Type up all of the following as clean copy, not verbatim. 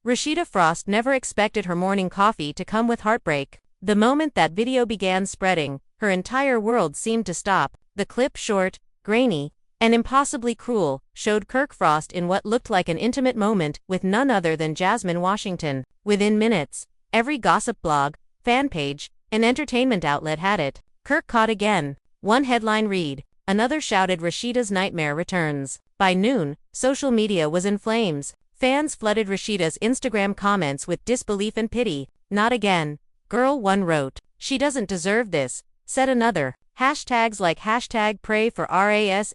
Rasheeda Frost never expected her morning coffee to come with heartbreak. The moment that video began spreading, her entire world seemed to stop. The clip, short, grainy, and impossibly cruel, showed Kirk Frost in what looked like an intimate moment with none other than Jasmine Washington. Within minutes, every gossip blog, fan page, and entertainment outlet had it. Kirk caught again. One headline read, another shouted Rasheeda's nightmare returns. By noon, social media was in flames. Fans flooded Rasheeda's Instagram comments with disbelief and pity. Not again. Girl, one wrote. She doesn't deserve this, said another. Hashtags like hashtag pray for Rasheeda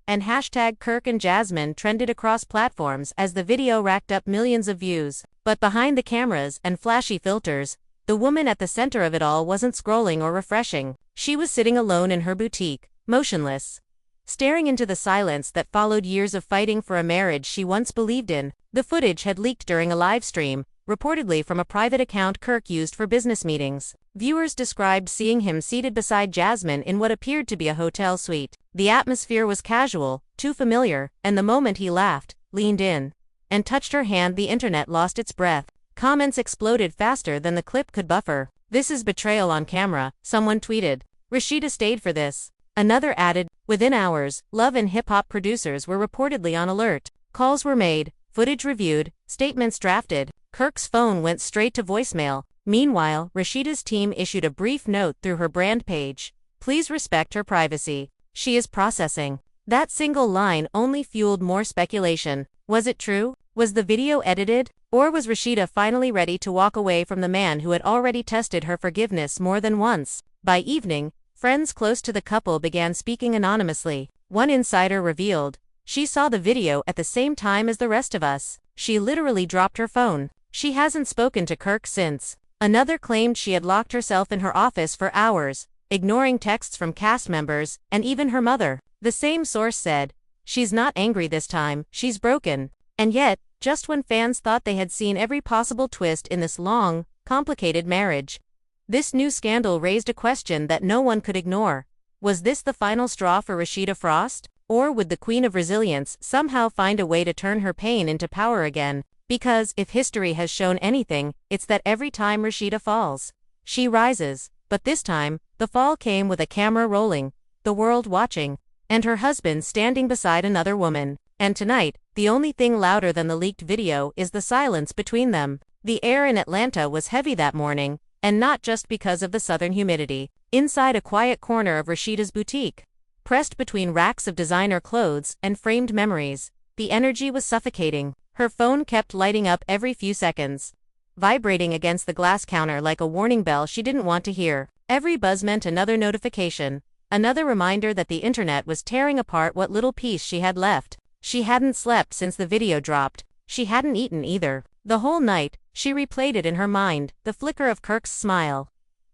and hashtag Kirk and Jasmine trended across platforms as the video racked up millions of views. But behind the cameras and flashy filters, the woman at the center of it all wasn't scrolling or refreshing. She was sitting alone in her boutique, motionless, staring into the silence that followed years of fighting for a marriage she once believed in. The footage had leaked during a live stream, reportedly from a private account Kirk used for business meetings. Viewers described seeing him seated beside Jasmine in what appeared to be a hotel suite. The atmosphere was casual, too familiar, and the moment he laughed, leaned in, and touched her hand, the internet lost its breath. Comments exploded faster than the clip could buffer. This is betrayal on camera, someone tweeted. Rasheeda stayed for this. Another added, within hours, Love and hip-hop producers were reportedly on alert. Calls were made, footage reviewed, statements drafted. Kirk's phone went straight to voicemail. Meanwhile, Rasheeda's team issued a brief note through her brand page. Please respect her privacy. She is processing. That single line only fueled more speculation. Was it true? Was the video edited? Or was Rasheeda finally ready to walk away from the man who had already tested her forgiveness more than once? By evening, friends close to the couple began speaking anonymously. One insider revealed, she saw the video at the same time as the rest of us. She literally dropped her phone. She hasn't spoken to Kirk since. Another claimed she had locked herself in her office for hours, ignoring texts from cast members, and even her mother. The same source said, she's not angry this time, she's broken. And yet, just when fans thought they had seen every possible twist in this long, complicated marriage, this new scandal raised a question that no one could ignore. Was this the final straw for Rasheeda Frost? Or would the Queen of Resilience somehow find a way to turn her pain into power again? Because, if history has shown anything, it's that every time Rasheeda falls, she rises. But this time, the fall came with a camera rolling, the world watching, and her husband standing beside another woman. And tonight, the only thing louder than the leaked video is the silence between them. The air in Atlanta was heavy that morning, and not just because of the southern humidity. Inside a quiet corner of Rasheeda's boutique, pressed between racks of designer clothes and framed memories, the energy was suffocating. Her phone kept lighting up every few seconds, vibrating against the glass counter like a warning bell she didn't want to hear. Every buzz meant another notification, another reminder that the internet was tearing apart what little peace she had left. She hadn't slept since the video dropped. She hadn't eaten either. The whole night, she replayed it in her mind, the flicker of Kirk's smile,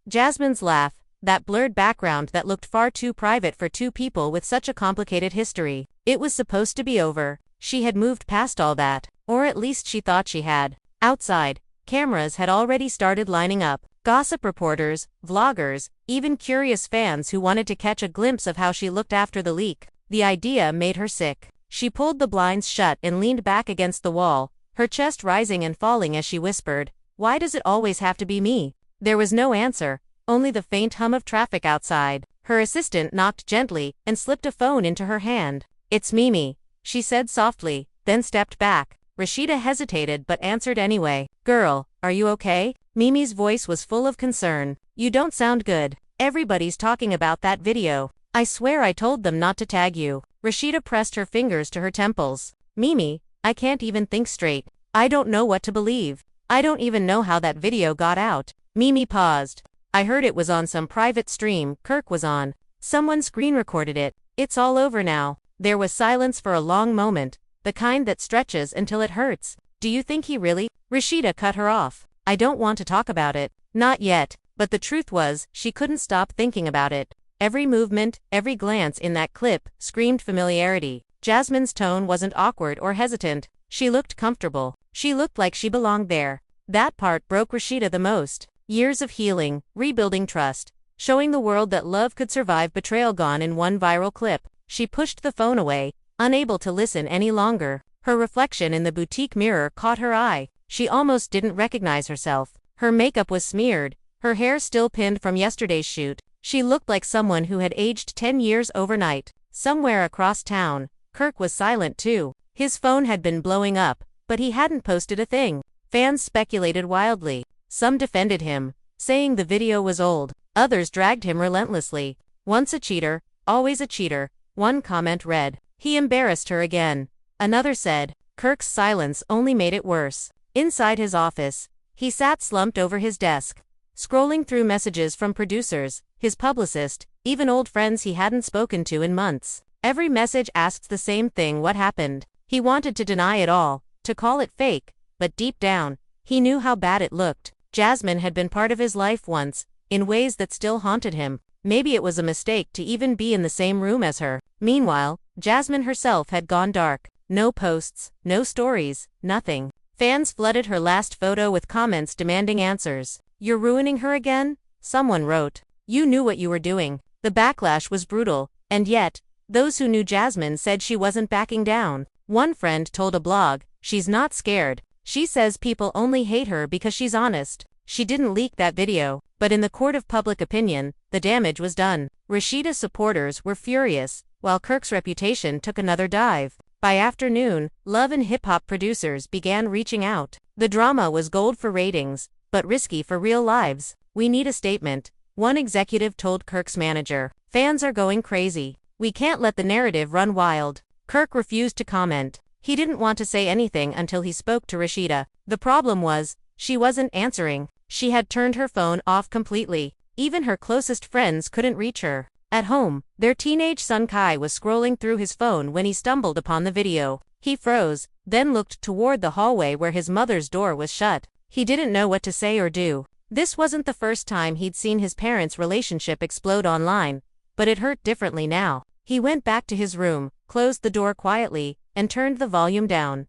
Jasmine's laugh, that blurred background that looked far too private for two people with such a complicated history. It was supposed to be over. She had moved past all that, or at least she thought she had. Outside, cameras had already started lining up. Gossip reporters, vloggers, even curious fans who wanted to catch a glimpse of how she looked after the leak. The idea made her sick. She pulled the blinds shut and leaned back against the wall, her chest rising and falling as she whispered, "Why does it always have to be me?" There was no answer, only the faint hum of traffic outside. Her assistant knocked gently and slipped a phone into her hand. "It's Mimi," she said softly, then stepped back. Rasheeda hesitated but answered anyway. "Girl, are you okay?" Mimi's voice was full of concern. "You don't sound good. Everybody's talking about that video. I swear I told them not to tag you." Rasheeda pressed her fingers to her temples. "Mimi, I can't even think straight. I don't know what to believe. I don't even know how that video got out." Mimi paused. "I heard it was on some private stream Kirk was on. Someone screen recorded it. It's all over now." There was silence for a long moment, the kind that stretches until it hurts. "Do you think he really?" Rasheeda cut her off. "I don't want to talk about it. Not yet." But the truth was, she couldn't stop thinking about it. Every movement, every glance in that clip, screamed familiarity. Jasmine's tone wasn't awkward or hesitant. She looked comfortable. She looked like she belonged there. That part broke Rasheeda the most. Years of healing, rebuilding trust, showing the world that love could survive betrayal gone in one viral clip. She pushed the phone away, unable to listen any longer. Her reflection in the boutique mirror caught her eye. She almost didn't recognize herself. Her makeup was smeared, her hair still pinned from yesterday's shoot. She looked like someone who had aged 10 years overnight. Somewhere across town, Kirk was silent too. His phone had been blowing up, but he hadn't posted a thing. Fans speculated wildly. Some defended him, saying the video was old. Others dragged him relentlessly. Once a cheater, always a cheater. One comment read, "He embarrassed her again." Another said, Kirk's silence only made it worse. Inside his office, he sat slumped over his desk, scrolling through messages from producers, his publicist, even old friends he hadn't spoken to in months. Every message asked the same thing: what happened? He wanted to deny it all, to call it fake, but deep down, he knew how bad it looked. Jasmine had been part of his life once, in ways that still haunted him. Maybe it was a mistake to even be in the same room as her. Meanwhile, Jasmine herself had gone dark. No posts, no stories, nothing. Fans flooded her last photo with comments demanding answers. "You're ruining her again?" someone wrote. "You knew what you were doing." The backlash was brutal, and yet, those who knew Jasmine said she wasn't backing down. One friend told a blog, "She's not scared. She says people only hate her because she's honest." She didn't leak that video, but in the court of public opinion, the damage was done. Rasheeda's supporters were furious, while Kirk's reputation took another dive. By afternoon, love and hip-hop producers began reaching out. The drama was gold for ratings, but risky for real lives. "We need a statement," one executive told Kirk's manager. "Fans are going crazy. We can't let the narrative run wild." Kirk refused to comment. He didn't want to say anything until he spoke to Rasheeda. The problem was, she wasn't answering. She had turned her phone off completely. Even her closest friends couldn't reach her. At home, their teenage son Kai was scrolling through his phone when he stumbled upon the video. He froze, then looked toward the hallway where his mother's door was shut. He didn't know what to say or do. This wasn't the first time he'd seen his parents' relationship explode online, but it hurt differently now. He went back to his room, closed the door quietly, and turned the volume down,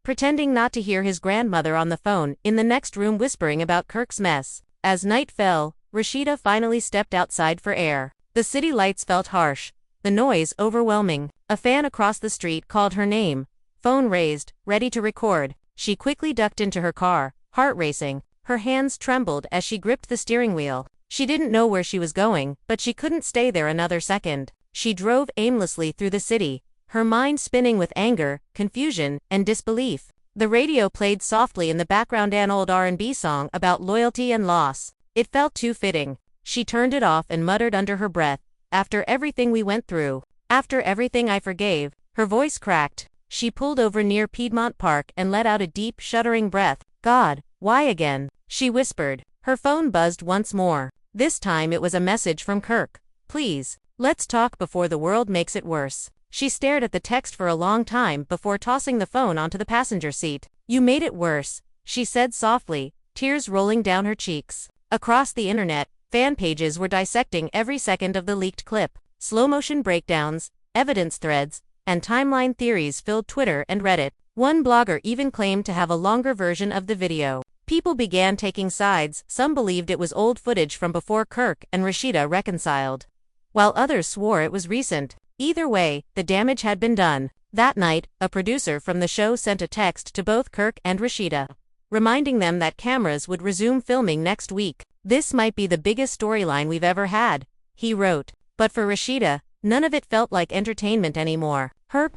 pretending not to hear his grandmother on the phone in the next room whispering about Kirk's mess. As night fell, Rasheeda finally stepped outside for air. The city lights felt harsh, the noise overwhelming. A fan across the street called her name. Phone raised, ready to record. She quickly ducked into her car, heart racing. Her hands trembled as she gripped the steering wheel. She didn't know where she was going, but she couldn't stay there another second. She drove aimlessly through the city, her mind spinning with anger, confusion, and disbelief. The radio played softly in the background, an old R&B song about loyalty and loss. It felt too fitting. She turned it off and muttered under her breath, "After everything we went through, after everything I forgave." Her voice cracked. She pulled over near Piedmont Park and let out a deep, shuddering breath. "God, why again?" she whispered. Her phone buzzed once more. This time it was a message from Kirk. "Please, let's talk before the world makes it worse." She stared at the text for a long time before tossing the phone onto the passenger seat. "You made it worse," she said softly, tears rolling down her cheeks. Across the internet, fan pages were dissecting every second of the leaked clip. Slow-motion breakdowns, evidence threads, and timeline theories filled Twitter and Reddit. One blogger even claimed to have a longer version of the video. People began taking sides. Some believed it was old footage from before Kirk and Rasheeda reconciled, while others swore it was recent. Either way, the damage had been done. That night, a producer from the show sent a text to both Kirk and Rasheeda, reminding them that cameras would resume filming next week. "This might be the biggest storyline we've ever had," he wrote. But for Rasheeda, none of it felt like entertainment anymore. Her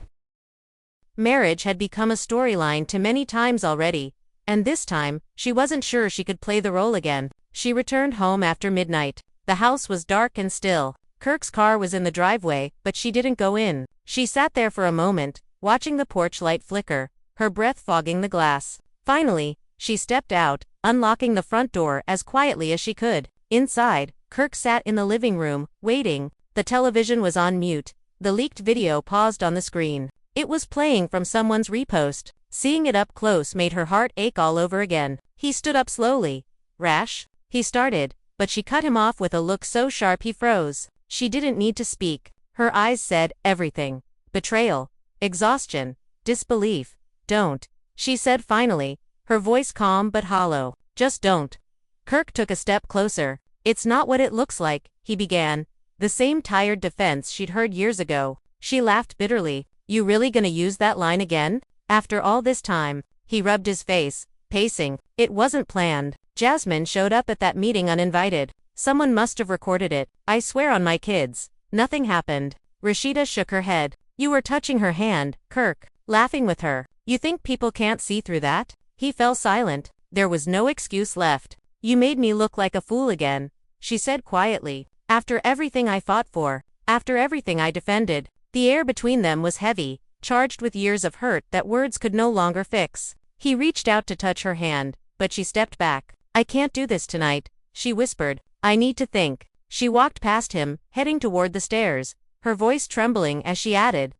marriage had become a storyline too many times already, and this time, she wasn't sure she could play the role again. She returned home after midnight. The house was dark and still. Kirk's car was in the driveway, but she didn't go in. She sat there for a moment, watching the porch light flicker, her breath fogging the glass. Finally, she stepped out, unlocking the front door as quietly as she could. Inside, Kirk sat in the living room, waiting. The television was on mute. The leaked video paused on the screen. It was playing from someone's repost. Seeing it up close made her heart ache all over again. He stood up slowly. "Rash?" he started, but she cut him off with a look so sharp he froze. She didn't need to speak. Her eyes said everything. Betrayal, exhaustion, disbelief. "Don't," she said finally, her voice calm but hollow. "Just don't." Kirk took a step closer. "It's not what it looks like," he began. The same tired defense she'd heard years ago. She laughed bitterly. "You really gonna use that line again? After all this time, he rubbed his face, pacing. It wasn't planned. Jasmine showed up at that meeting uninvited. Someone must have recorded it. I swear on my kids. Nothing happened. Rasheeda shook her head. You were touching her hand, Kirk, laughing with her. You think people can't see through that? He fell silent. There was no excuse left. You made me look like a fool again, she said quietly. After everything I fought for, after everything I defended, the air between them was heavy, charged with years of hurt that words could no longer fix. He reached out to touch her hand, but she stepped back. I can't do this tonight, she whispered. I need to think. She walked past him, heading toward the stairs, her voice trembling as she added,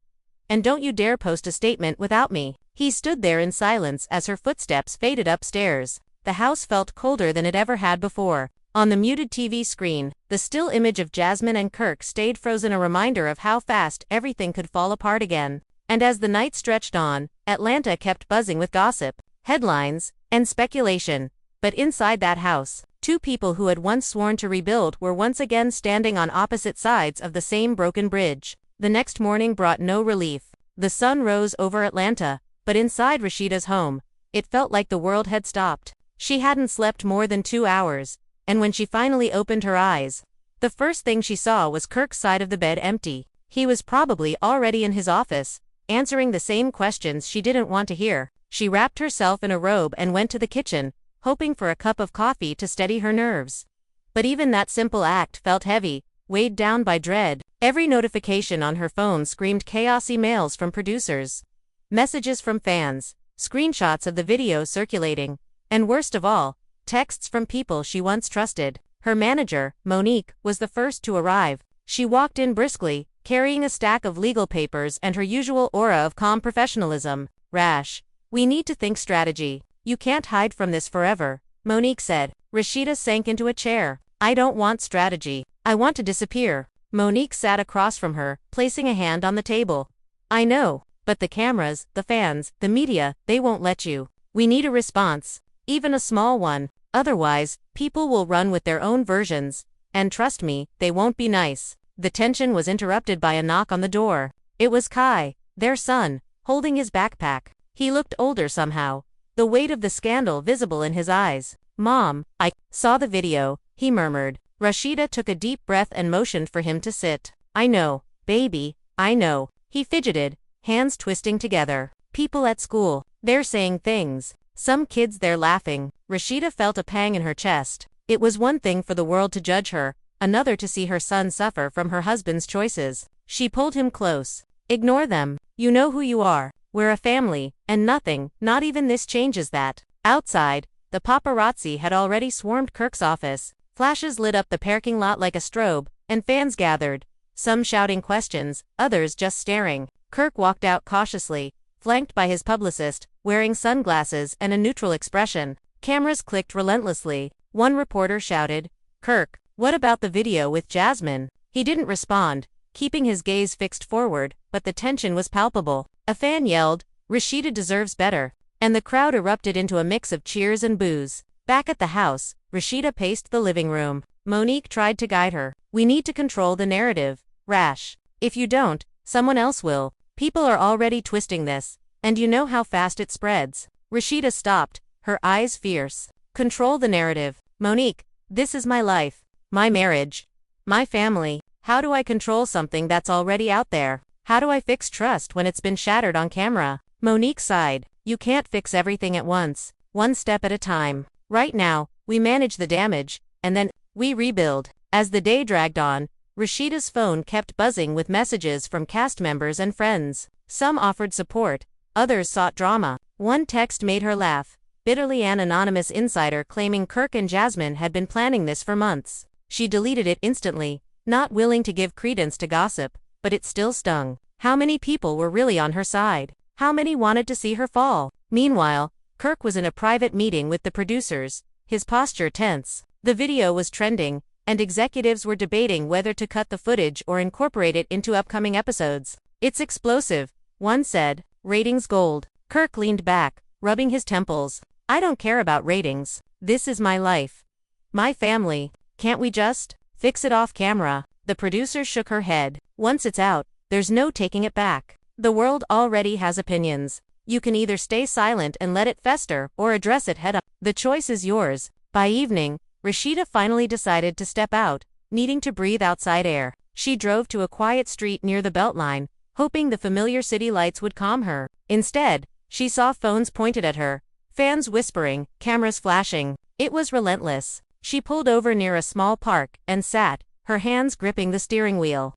and don't you dare post a statement without me. He stood there in silence as her footsteps faded upstairs. The house felt colder than it ever had before. On the muted TV screen, the still image of Jasmine and Kirk stayed frozen, a reminder of how fast everything could fall apart again. And as the night stretched on, Atlanta kept buzzing with gossip, headlines, and speculation. But inside that house, two people who had once sworn to rebuild were once again standing on opposite sides of the same broken bridge. The next morning brought no relief. The sun rose over Atlanta, but inside Rasheeda's home, it felt like the world had stopped. She hadn't slept more than 2 hours, and when she finally opened her eyes, the first thing she saw was Kirk's side of the bed empty. He was probably already in his office, answering the same questions she didn't want to hear. She wrapped herself in a robe and went to the kitchen, hoping for a cup of coffee to steady her nerves. But even that simple act felt heavy, weighed down by dread. Every notification on her phone screamed chaos: emails from producers, messages from fans, screenshots of the video circulating, and worst of all, texts from people she once trusted. Her manager, Monique, was the first to arrive. She walked in briskly, carrying a stack of legal papers and her usual aura of calm professionalism. Rash, we need to think strategy. You can't hide from this forever, Monique said. Rasheeda sank into a chair. I don't want strategy. I want to disappear. Monique sat across from her, placing a hand on the table. I know, but the cameras, the fans, the media, they won't let you. We need a response, even a small one. Otherwise, people will run with their own versions, and trust me, they won't be nice. The tension was interrupted by a knock on the door. It was Kai, their son, holding his backpack. He looked older somehow, the weight of the scandal visible in his eyes. Mom, I saw the video, he murmured. Rasheeda took a deep breath and motioned for him to sit. I know, baby, I know. He fidgeted, hands twisting together. People at school, they're saying things. Some kids they're laughing. Rasheeda felt a pang in her chest. It was one thing for the world to judge her, another to see her son suffer from her husband's choices. She pulled him close. Ignore them. You know who you are. We're a family, and nothing, not even this, changes that. Outside, the paparazzi had already swarmed Kirk's office. Flashes lit up the parking lot like a strobe, and fans gathered, some shouting questions, others just staring. Kirk walked out cautiously, flanked by his publicist, wearing sunglasses and a neutral expression. Cameras clicked relentlessly. One reporter shouted, Kirk, what about the video with Jasmine? He didn't respond, keeping his gaze fixed forward, but the tension was palpable. A fan yelled, Rasheeda deserves better, and the crowd erupted into a mix of cheers and boos. Back at the house, Rasheeda paced the living room. Monique tried to guide her. We need to control the narrative, Rash. If you don't, someone else will. People are already twisting this, and you know how fast it spreads. Rasheeda stopped, her eyes fierce. Control the narrative. Monique, this is my life, my marriage, my family. How do I control something that's already out there? How do I fix trust when it's been shattered on camera? Monique sighed. You can't fix everything at once, one step at a time. Right now, we manage the damage, and then, we rebuild. As the day dragged on, Rasheeda's phone kept buzzing with messages from cast members and friends. Some offered support, others sought drama. One text made her laugh, bitterly, an anonymous insider claiming Kirk and Jasmine had been planning this for months. She deleted it instantly, not willing to give credence to gossip, but it still stung. How many people were really on her side? How many wanted to see her fall? Meanwhile, Kirk was in a private meeting with the producers, his posture tense. The video was trending, and executives were debating whether to cut the footage or incorporate it into upcoming episodes. It's explosive, one said. Ratings gold. Kirk leaned back, rubbing his temples. I don't care about ratings. This is my life. My family. Can't we just fix it off camera? The producer shook her head. Once it's out, there's no taking it back. The world already has opinions. You can either stay silent and let it fester or address it head on. The choice is yours. By evening, Rasheeda finally decided to step out, needing to breathe outside air. She drove to a quiet street near the Beltline, hoping the familiar city lights would calm her. Instead, she saw phones pointed at her, fans whispering, cameras flashing. It was relentless. She pulled over near a small park and sat, her hands gripping the steering wheel,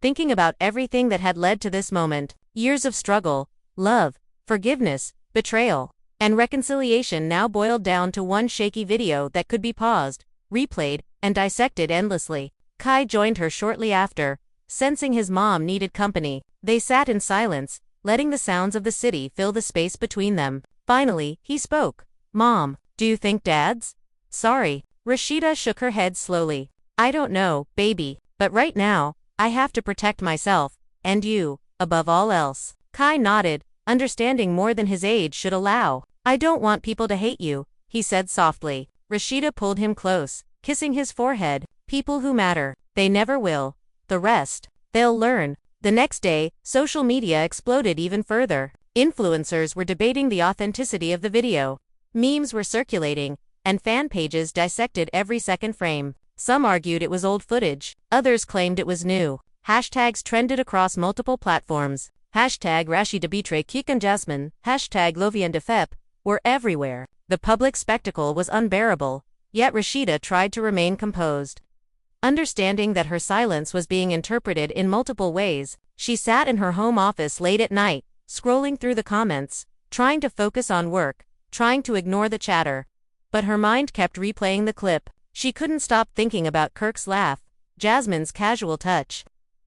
thinking about everything that had led to this moment. Years of struggle, love, forgiveness, betrayal, and reconciliation now boiled down to one shaky video that could be paused, replayed, and dissected endlessly. Kai joined her shortly after, sensing his mom needed company. They sat in silence, letting the sounds of the city fill the space between them. Finally, he spoke. "Mom, do you think Dad's sorry?" Rasheeda shook her head slowly. "I don't know, baby, but right now, I have to protect myself, and you, above all else." Kai nodded, understanding more than his age should allow. "I don't want people to hate you," he said softly. Rasheeda pulled him close, kissing his forehead. "People who matter, they never will. The rest, they'll learn." The next day, social media exploded even further. Influencers were debating the authenticity of the video. Memes were circulating, and fan pages dissected every second frame. Some argued it was old footage. Others claimed it was new. Hashtags trended across multiple platforms. Hashtag Rasheeda betray Kirk and Jasmine, hashtag Lovien de Fep, were everywhere. The public spectacle was unbearable, yet Rasheeda tried to remain composed. Understanding that her silence was being interpreted in multiple ways, she sat in her home office late at night, scrolling through the comments, trying to focus on work, trying to ignore the chatter. But her mind kept replaying the clip. She couldn't stop thinking about Kirk's laugh, Jasmine's casual touch.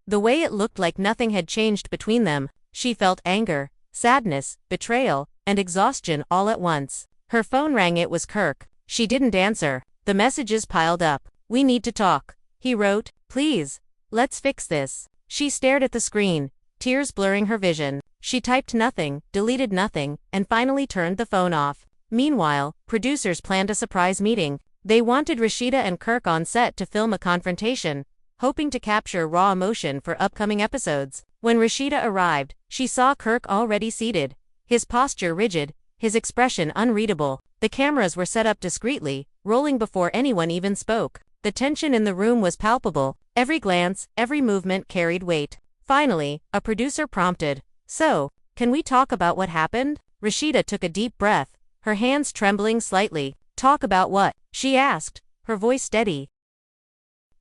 The way it looked like nothing had changed between them. She felt anger, sadness, betrayal, and exhaustion all at once. Her phone rang. It was Kirk. She didn't answer. The messages piled up. "We need to talk," he wrote. "Please, let's fix this." She stared at the screen, tears blurring her vision. She typed nothing, deleted nothing, and finally turned the phone off. Meanwhile, producers planned a surprise meeting. They wanted Rasheeda and Kirk on set to film a confrontation, hoping to capture raw emotion for upcoming episodes. When Rasheeda arrived, she saw Kirk already seated, his posture rigid, his expression unreadable. The cameras were set up discreetly, rolling before anyone even spoke. The tension in the room was palpable. Every glance, every movement carried weight. Finally, a producer prompted, "So, can we talk about what happened?" Rasheeda took a deep breath, her hands trembling slightly. "Talk about what?" she asked, her voice steady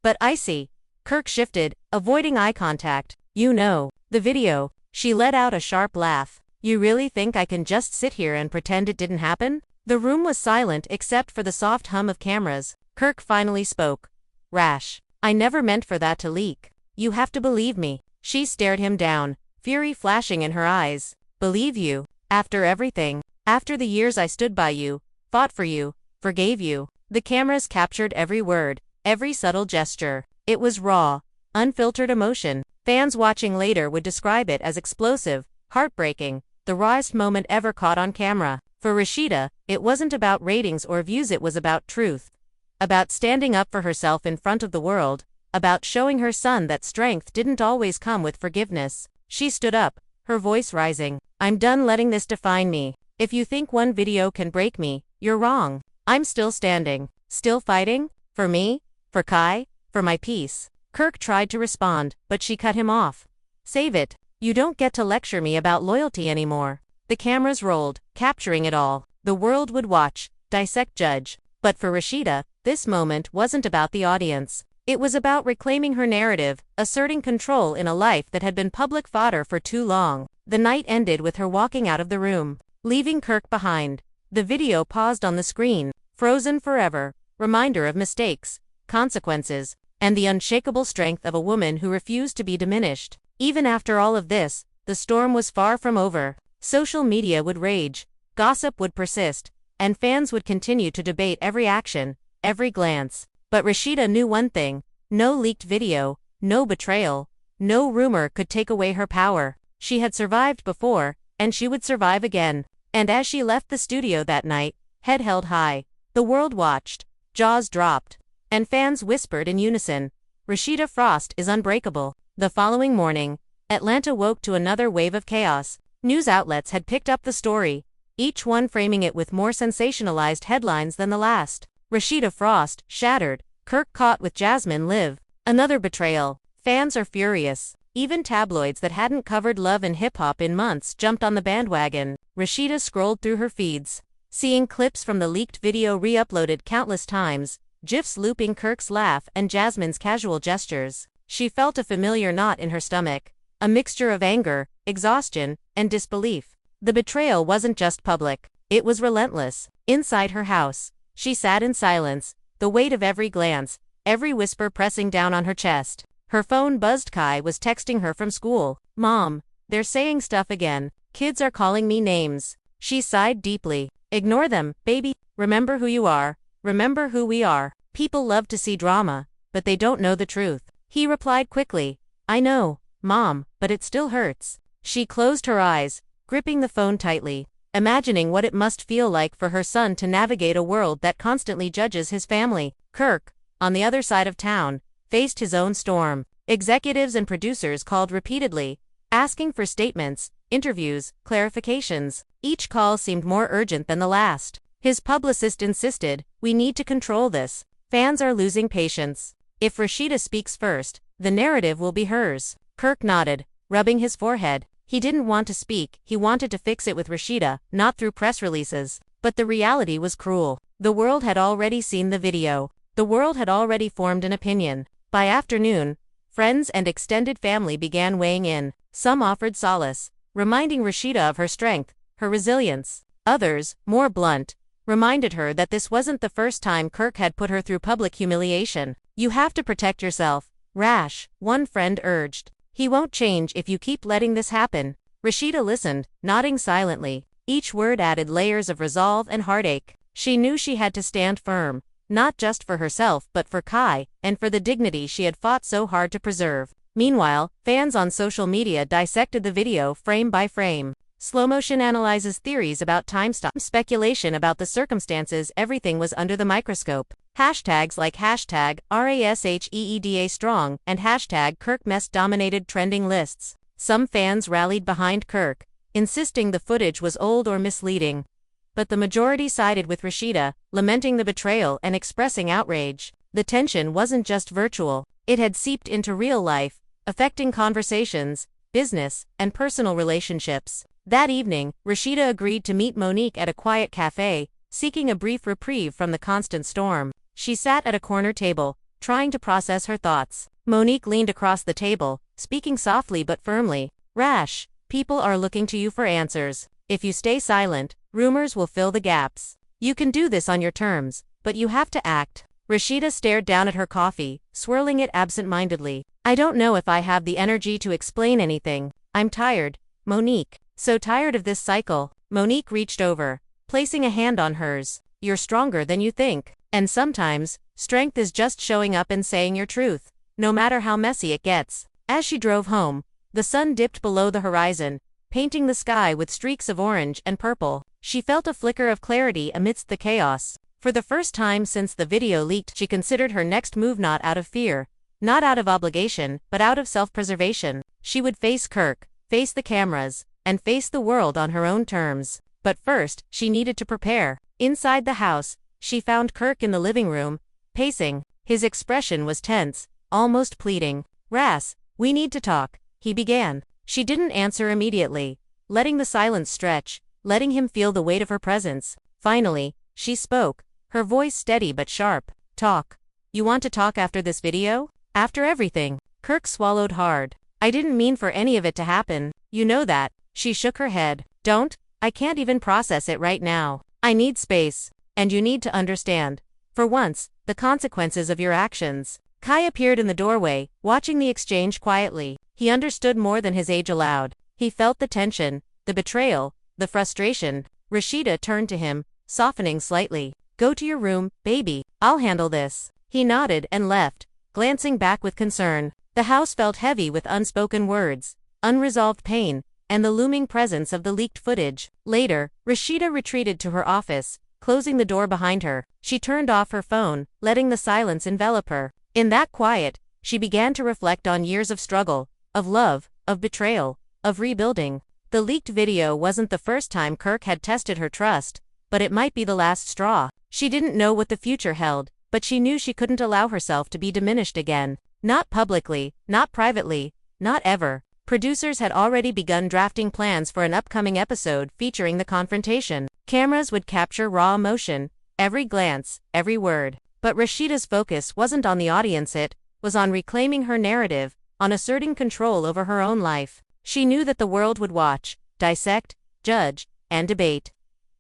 but icy. Kirk shifted, avoiding eye contact. "You know, the video." She let out a sharp laugh. "You really think I can just sit here and pretend it didn't happen?" The room was silent except for the soft hum of cameras. Kirk finally spoke. "Rash, I never meant for that to leak. You have to believe me." She stared him down, fury flashing in her eyes. "Believe you? After everything? After the years I stood by you, fought for you, forgave you?" The cameras captured every word, every subtle gesture. It was raw, unfiltered emotion. Fans watching later would describe it as explosive, heartbreaking, the rawest moment ever caught on camera. For Rasheeda, it wasn't about ratings or views, it was about truth. About standing up for herself in front of the world, about showing her son that strength didn't always come with forgiveness. She stood up, her voice rising. "I'm done letting this define me. If you think one video can break me, you're wrong. I'm still standing, still fighting, for me, for Kai, for my peace." Kirk tried to respond, but she cut him off. "Save it. You don't get to lecture me about loyalty anymore." The cameras rolled, capturing it all. The world would watch, dissect, judge. But for Rasheeda, this moment wasn't about the audience. It was about reclaiming her narrative, asserting control in a life that had been public fodder for too long. The night ended with her walking out of the room, leaving Kirk behind. The video paused on the screen, frozen forever, reminder of mistakes, consequences, and the unshakable strength of a woman who refused to be diminished. Even after all of this, the storm was far from over. Social media would rage, gossip would persist, and fans would continue to debate every action, every glance. But Rasheeda knew one thing: no leaked video, no betrayal, no rumor could take away her power. She had survived before, and she would survive again. And as she left the studio that night, head held high, the world watched, jaws dropped, and fans whispered in unison, "Rasheeda Frost is unbreakable." The following morning, Atlanta woke to another wave of chaos. News outlets had picked up the story, each one framing it with more sensationalized headlines than the last. Rasheeda Frost, shattered. Kirk caught with Jasmine live. Another betrayal. Fans are furious. Even tabloids that hadn't covered love and hip-hop in months jumped on the bandwagon. Rasheeda scrolled through her feeds, seeing clips from the leaked video re-uploaded countless times, GIFs looping Kirk's laugh and Jasmine's casual gestures. She felt a familiar knot in her stomach, a mixture of anger, exhaustion, and disbelief. The betrayal wasn't just public, it was relentless. Inside her house, she sat in silence, the weight of every glance, every whisper pressing down on her chest. Her phone buzzed. Kai was texting her from school. "Mom, they're saying stuff again. Kids are calling me names." She sighed deeply. "Ignore them, baby. Remember who you are. Remember who we are." People love to see drama, but they don't know the truth. He replied quickly, "I know, Mom, but it still hurts." She closed her eyes, gripping the phone tightly, imagining what it must feel like for her son to navigate a world that constantly judges his family. Kirk, on the other side of town, faced his own storm. Executives and producers called repeatedly, asking for statements, interviews, clarifications. Each call seemed more urgent than the last. His publicist insisted, "We need to control this. Fans are losing patience. If Rasheeda speaks first, the narrative will be hers." Kirk nodded, rubbing his forehead. He didn't want to speak, he wanted to fix it with Rasheeda, not through press releases. But the reality was cruel. The world had already seen the video. The world had already formed an opinion. By afternoon, friends and extended family began weighing in. Some offered solace, reminding Rasheeda of her strength, her resilience. Others, more blunt, reminded her that this wasn't the first time Kirk had put her through public humiliation. "You have to protect yourself, Rash," one friend urged. "He won't change if you keep letting this happen." Rasheeda listened, nodding silently. Each word added layers of resolve and heartache. She knew she had to stand firm, not just for herself but for Kai, and for the dignity she had fought so hard to preserve. Meanwhile, fans on social media dissected the video frame by frame. Slow motion analyzes theories about time stop, speculation about the circumstances. Everything was under the microscope. Hashtags like hashtag #RASHEEDA strong and hashtag KirkMess dominated trending lists. Some fans rallied behind Kirk, insisting the footage was old or misleading. But the majority sided with Rasheeda, lamenting the betrayal and expressing outrage. The tension wasn't just virtual, it had seeped into real life, affecting conversations, business, and personal relationships. That evening, Rasheeda agreed to meet Monique at a quiet cafe, seeking a brief reprieve from the constant storm. She sat at a corner table, trying to process her thoughts. Monique leaned across the table, speaking softly but firmly. "Rash, people are looking to you for answers. If you stay silent, rumors will fill the gaps. You can do this on your terms, but you have to act." Rasheeda stared down at her coffee, swirling it absent-mindedly. "I don't know if I have the energy to explain anything. I'm tired, Monique. So tired of this cycle." Monique reached over, placing a hand on hers. "You're stronger than you think. And sometimes, strength is just showing up and saying your truth, no matter how messy it gets." As she drove home, the sun dipped below the horizon, painting the sky with streaks of orange and purple. She felt a flicker of clarity amidst the chaos. For the first time since the video leaked, she considered her next move not out of fear, not out of obligation, but out of self-preservation. She would face Kirk, face the cameras, and face the world on her own terms. But first, she needed to prepare. Inside the house, she found Kirk in the living room, pacing. His expression was tense, almost pleading. "Ras, we need to talk," he began. She didn't answer immediately, letting the silence stretch, letting him feel the weight of her presence. Finally, she spoke, her voice steady but sharp. "Talk. You want to talk after this video? After everything?" Kirk swallowed hard. "I didn't mean for any of it to happen. You know that." She shook her head. "Don't. I can't even process it right now. I need space. And you need to understand, for once, the consequences of your actions." Kai appeared in the doorway, watching the exchange quietly. He understood more than his age allowed. He felt the tension, the betrayal, the frustration. Rasheeda turned to him, softening slightly. "Go to your room, baby. I'll handle this." He nodded and left, glancing back with concern. The house felt heavy with unspoken words, unresolved pain, and the looming presence of the leaked footage. Later, Rasheeda retreated to her office, closing the door behind her. She turned off her phone, letting the silence envelop her. In that quiet, she began to reflect on years of struggle, of love, of betrayal, of rebuilding. The leaked video wasn't the first time Kirk had tested her trust, but it might be the last straw. She didn't know what the future held, but she knew she couldn't allow herself to be diminished again. Not publicly, not privately, not ever. Producers had already begun drafting plans for an upcoming episode featuring the confrontation. Cameras would capture raw emotion, every glance, every word. But Rasheeda's focus wasn't on the audience, it was on reclaiming her narrative, on asserting control over her own life. She knew that the world would watch, dissect, judge, and debate.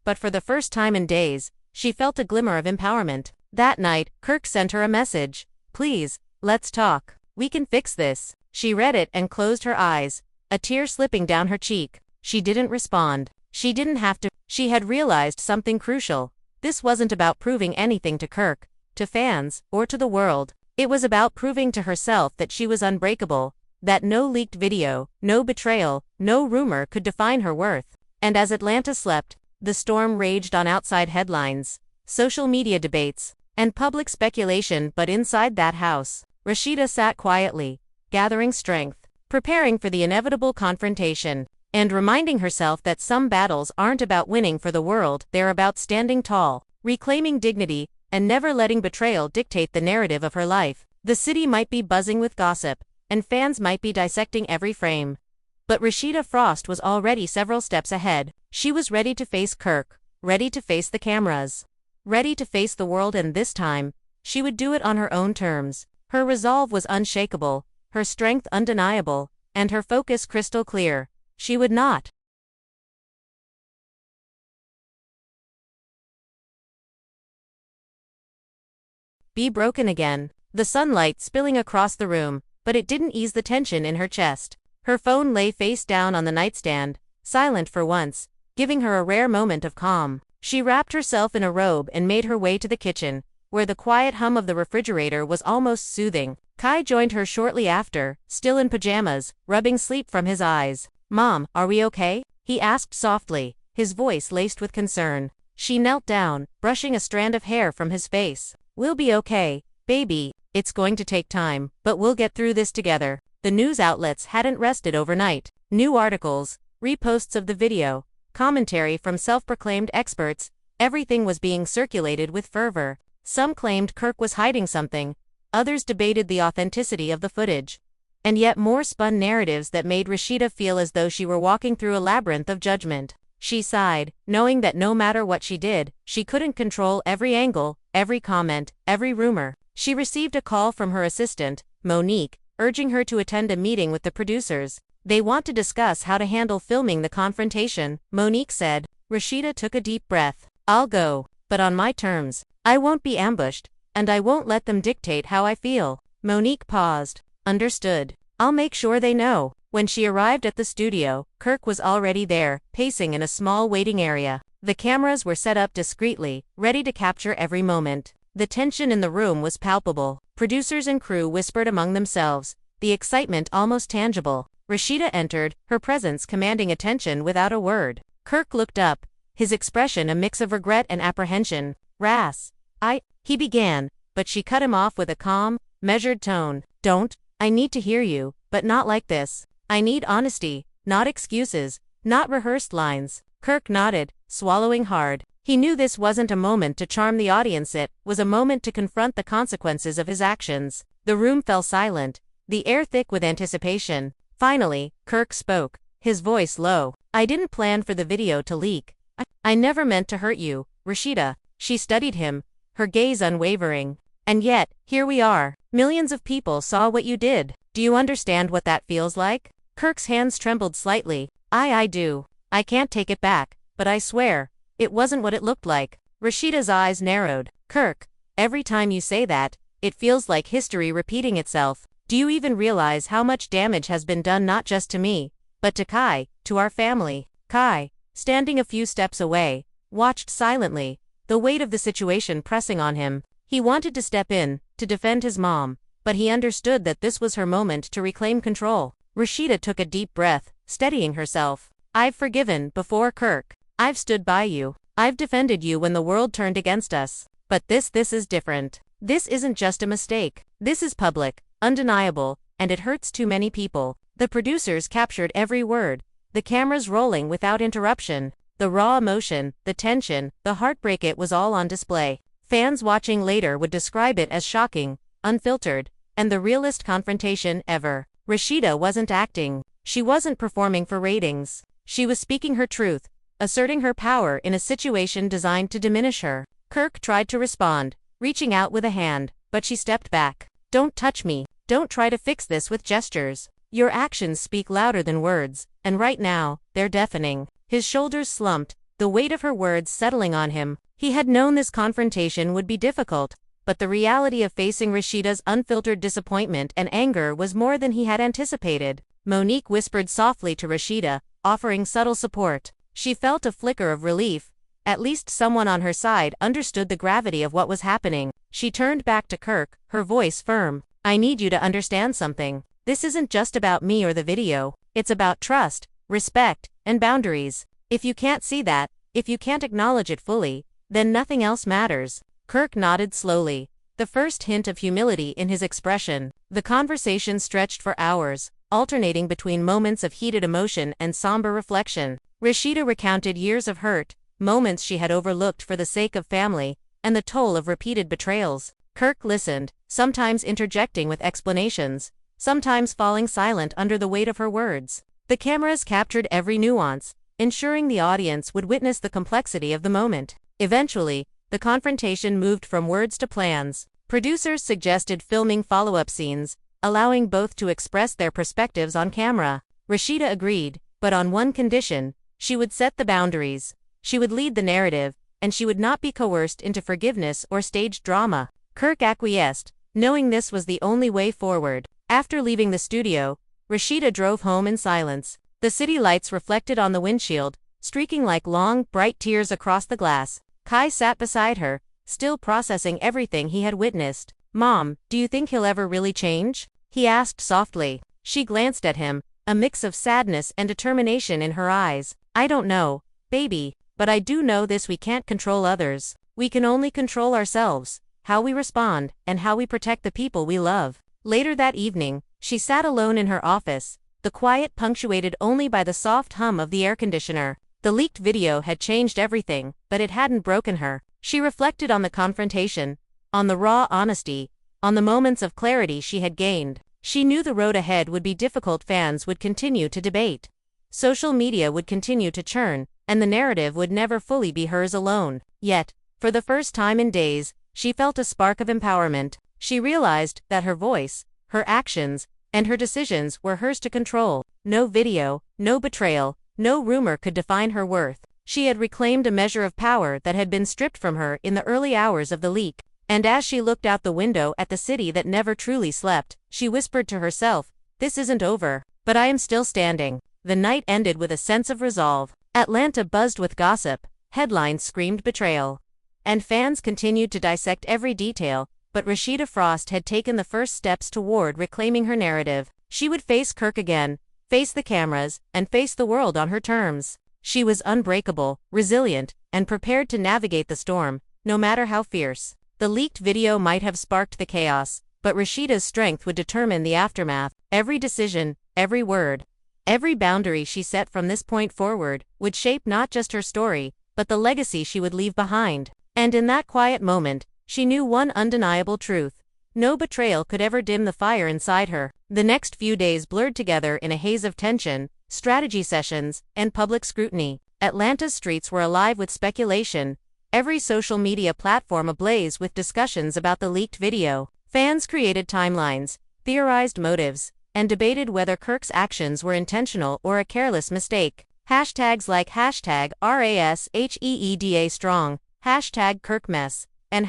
But for the first time in days, she felt a glimmer of empowerment. That night, Kirk sent her a message. "Please, let's talk. We can fix this." She read it and closed her eyes, a tear slipping down her cheek. She didn't respond. She didn't have to. She had realized something crucial. This wasn't about proving anything to Kirk, to fans, or to the world. It was about proving to herself that she was unbreakable, that no leaked video, no betrayal, no rumor could define her worth. And as Atlanta slept, the storm raged on outside headlines, social media debates, and public speculation. But inside that house, Rasheeda sat quietly, gathering strength, preparing for the inevitable confrontation, and reminding herself that some battles aren't about winning for the world, they're about standing tall, reclaiming dignity, and never letting betrayal dictate the narrative of her life. The city might be buzzing with gossip, and fans might be dissecting every frame. But Rasheeda Frost was already several steps ahead. She was ready to face Kirk, ready to face the cameras, ready to face the world, and this time, she would do it on her own terms. Her resolve was unshakable, her strength undeniable, and her focus crystal clear. She would not be broken again. The sunlight spilling across the room, but it didn't ease the tension in her chest. Her phone lay face down on the nightstand, silent for once, giving her a rare moment of calm. She wrapped herself in a robe and made her way to the kitchen, where the quiet hum of the refrigerator was almost soothing. Kai joined her shortly after, still in pajamas, rubbing sleep from his eyes. "Mom, are we okay?" he asked softly, his voice laced with concern. She knelt down, brushing a strand of hair from his face. "We'll be okay, baby. It's going to take time, but we'll get through this together." The news outlets hadn't rested overnight. New articles, reposts of the video, commentary from self-proclaimed experts, everything was being circulated with fervor. Some claimed Kirk was hiding something, others debated the authenticity of the footage. And yet more spun narratives that made Rasheeda feel as though she were walking through a labyrinth of judgment. She sighed, knowing that no matter what she did, she couldn't control every angle, every comment, every rumor. She received a call from her assistant, Monique, urging her to attend a meeting with the producers. "They want to discuss how to handle filming the confrontation," Monique said. Rasheeda took a deep breath. "I'll go, but on my terms. I won't be ambushed, and I won't let them dictate how I feel." Monique paused. "Understood. I'll make sure they know." When she arrived at the studio, Kirk was already there, pacing in a small waiting area. The cameras were set up discreetly, ready to capture every moment. The tension in the room was palpable. Producers and crew whispered among themselves, the excitement almost tangible. Rasheeda entered, her presence commanding attention without a word. Kirk looked up, his expression a mix of regret and apprehension. He began, but she cut him off with a calm, measured tone. I need to hear you, but not like this. I need honesty, not excuses, not rehearsed lines." Kirk nodded, swallowing hard. He knew this wasn't a moment to charm the audience, it was a moment to confront the consequences of his actions. The room fell silent, the air thick with anticipation. Finally, Kirk spoke, his voice low. "I didn't plan for the video to leak. I never meant to hurt you, Rasheeda." She studied him, her gaze unwavering. "And yet, here we are. Millions of people saw what you did. Do you understand what that feels like?" Kirk's hands trembled slightly. I do. I can't take it back, but I swear, it wasn't what it looked like." Rasheeda's eyes narrowed. "Kirk, every time you say that, it feels like history repeating itself. Do you even realize how much damage has been done not just to me, but to Kai, to our family?" Kai, standing a few steps away, watched silently, the weight of the situation pressing on him. He wanted to step in, to defend his mom, but he understood that this was her moment to reclaim control. Rasheeda took a deep breath, steadying herself. "I've forgiven before, Kirk. I've stood by you. I've defended you when the world turned against us. But this is different. This isn't just a mistake. This is public, undeniable, and it hurts too many people." The producers captured every word. the cameras rolling without interruption. The raw emotion, the tension, the heartbreak, it was all on display. Fans watching later would describe it as shocking, unfiltered, and the realest confrontation ever. Rasheeda wasn't acting. She wasn't performing for ratings. She was speaking her truth, asserting her power in a situation designed to diminish her. Kirk tried to respond, reaching out with a hand, but she stepped back. "Don't touch me. Don't try to fix this with gestures. Your actions speak louder than words, and right now, they're deafening." His shoulders slumped, the weight of her words settling on him. He had known this confrontation would be difficult, but the reality of facing Rasheeda's unfiltered disappointment and anger was more than he had anticipated. Monique whispered softly to Rasheeda, offering subtle support. She felt a flicker of relief. At least someone on her side understood the gravity of what was happening. She turned back to Kirk, her voice firm. "I need you to understand something. This isn't just about me or the video. It's about trust, respect, and boundaries. If you can't see that, if you can't acknowledge it fully, then nothing else matters." Kirk nodded slowly, the first hint of humility in his expression. The conversation stretched for hours, alternating between moments of heated emotion and somber reflection. Rasheeda recounted years of hurt, moments she had overlooked for the sake of family, and the toll of repeated betrayals. Kirk listened, sometimes interjecting with explanations, sometimes falling silent under the weight of her words. The cameras captured every nuance, ensuring the audience would witness the complexity of the moment. Eventually, the confrontation moved from words to plans. Producers suggested filming follow-up scenes, allowing both to express their perspectives on camera. Rasheeda agreed, but on one condition: she would set the boundaries. She would lead the narrative, and she would not be coerced into forgiveness or staged drama. Kirk acquiesced, knowing this was the only way forward. After leaving the studio, Rasheeda drove home in silence. The city lights reflected on the windshield, streaking like long, bright tears across the glass. Kai sat beside her, still processing everything he had witnessed. "Mom, do you think he'll ever really change?" he asked softly. She glanced at him, a mix of sadness and determination in her eyes. "I don't know, baby, but I do know this: we can't control others. We can only control ourselves, how we respond, and how we protect the people we love." Later that evening, she sat alone in her office, the quiet punctuated only by the soft hum of the air conditioner. The leaked video had changed everything, but it hadn't broken her. She reflected on the confrontation, on the raw honesty, on the moments of clarity she had gained. She knew the road ahead would be difficult. Fans would continue to debate. Social media would continue to churn, and the narrative would never fully be hers alone. Yet, for the first time in days, she felt a spark of empowerment. She realized that her voice, her actions, and her decisions were hers to control. No video, no betrayal, no rumor could define her worth. She had reclaimed a measure of power that had been stripped from her in the early hours of the leak. And as she looked out the window at the city that never truly slept, she whispered to herself, "This isn't over, but I am still standing." The night ended with a sense of resolve. Atlanta buzzed with gossip, headlines screamed betrayal, and fans continued to dissect every detail, but Rasheeda Frost had taken the first steps toward reclaiming her narrative. She would face Kirk again, face the cameras, and face the world on her terms. She was unbreakable, resilient, and prepared to navigate the storm, no matter how fierce. The leaked video might have sparked the chaos, but Rasheeda's strength would determine the aftermath. Every decision, every word, every boundary she set from this point forward would shape not just her story, but the legacy she would leave behind. And in that quiet moment, she knew one undeniable truth: no betrayal could ever dim the fire inside her. The next few days blurred together in a haze of tension, strategy sessions, and public scrutiny. Atlanta's streets were alive with speculation, every social media platform ablaze with discussions about the leaked video. Fans created timelines, theorized motives, and debated whether Kirk's actions were intentional or a careless mistake. Hashtags like #RASHEEDA strong, #KirkMess, and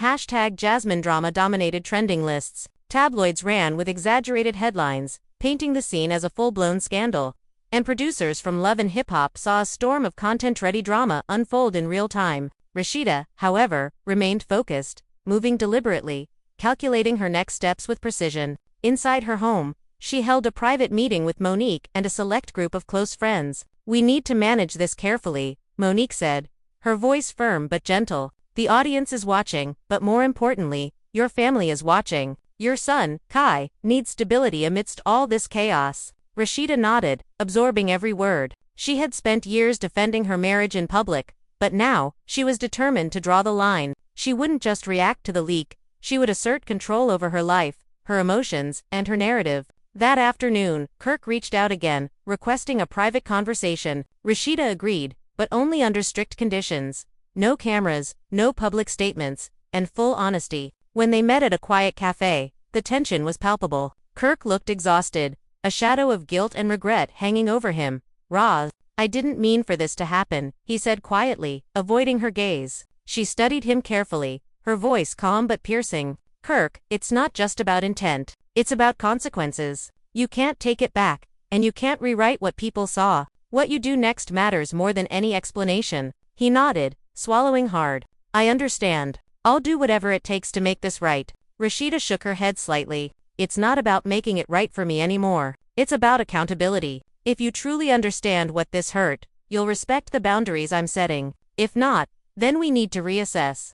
#Jasmine drama dominated trending lists. Tabloids ran with exaggerated headlines, painting the scene as a full-blown scandal. And producers from Love and Hip Hop saw a storm of content-ready drama unfold in real time. Rasheeda, however, remained focused, moving deliberately, calculating her next steps with precision. Inside her home, she held a private meeting with Monique and a select group of close friends. "We need to manage this carefully," Monique said, her voice firm but gentle. "The audience is watching, but more importantly, your family is watching. Your son, Kai, needs stability amidst all this chaos." Rasheeda nodded, absorbing every word. She had spent years defending her marriage in public, but now, she was determined to draw the line. She wouldn't just react to the leak, she would assert control over her life, her emotions, and her narrative. That afternoon, Kirk reached out again, requesting a private conversation. Rasheeda agreed, but only under strict conditions. No cameras, no public statements, and full honesty. When they met at a quiet cafe, the tension was palpable. Kirk looked exhausted, a shadow of guilt and regret hanging over him. "Raz, I didn't mean for this to happen," he said quietly, avoiding her gaze. She studied him carefully, her voice calm but piercing. "Kirk, it's not just about intent. It's about consequences. You can't take it back, and you can't rewrite what people saw. What you do next matters more than any explanation." He nodded, swallowing hard. "I understand. I'll do whatever it takes to make this right." Rasheeda shook her head slightly. "It's not about making it right for me anymore. It's about accountability. If you truly understand what this hurt, you'll respect the boundaries I'm setting. If not, then we need to reassess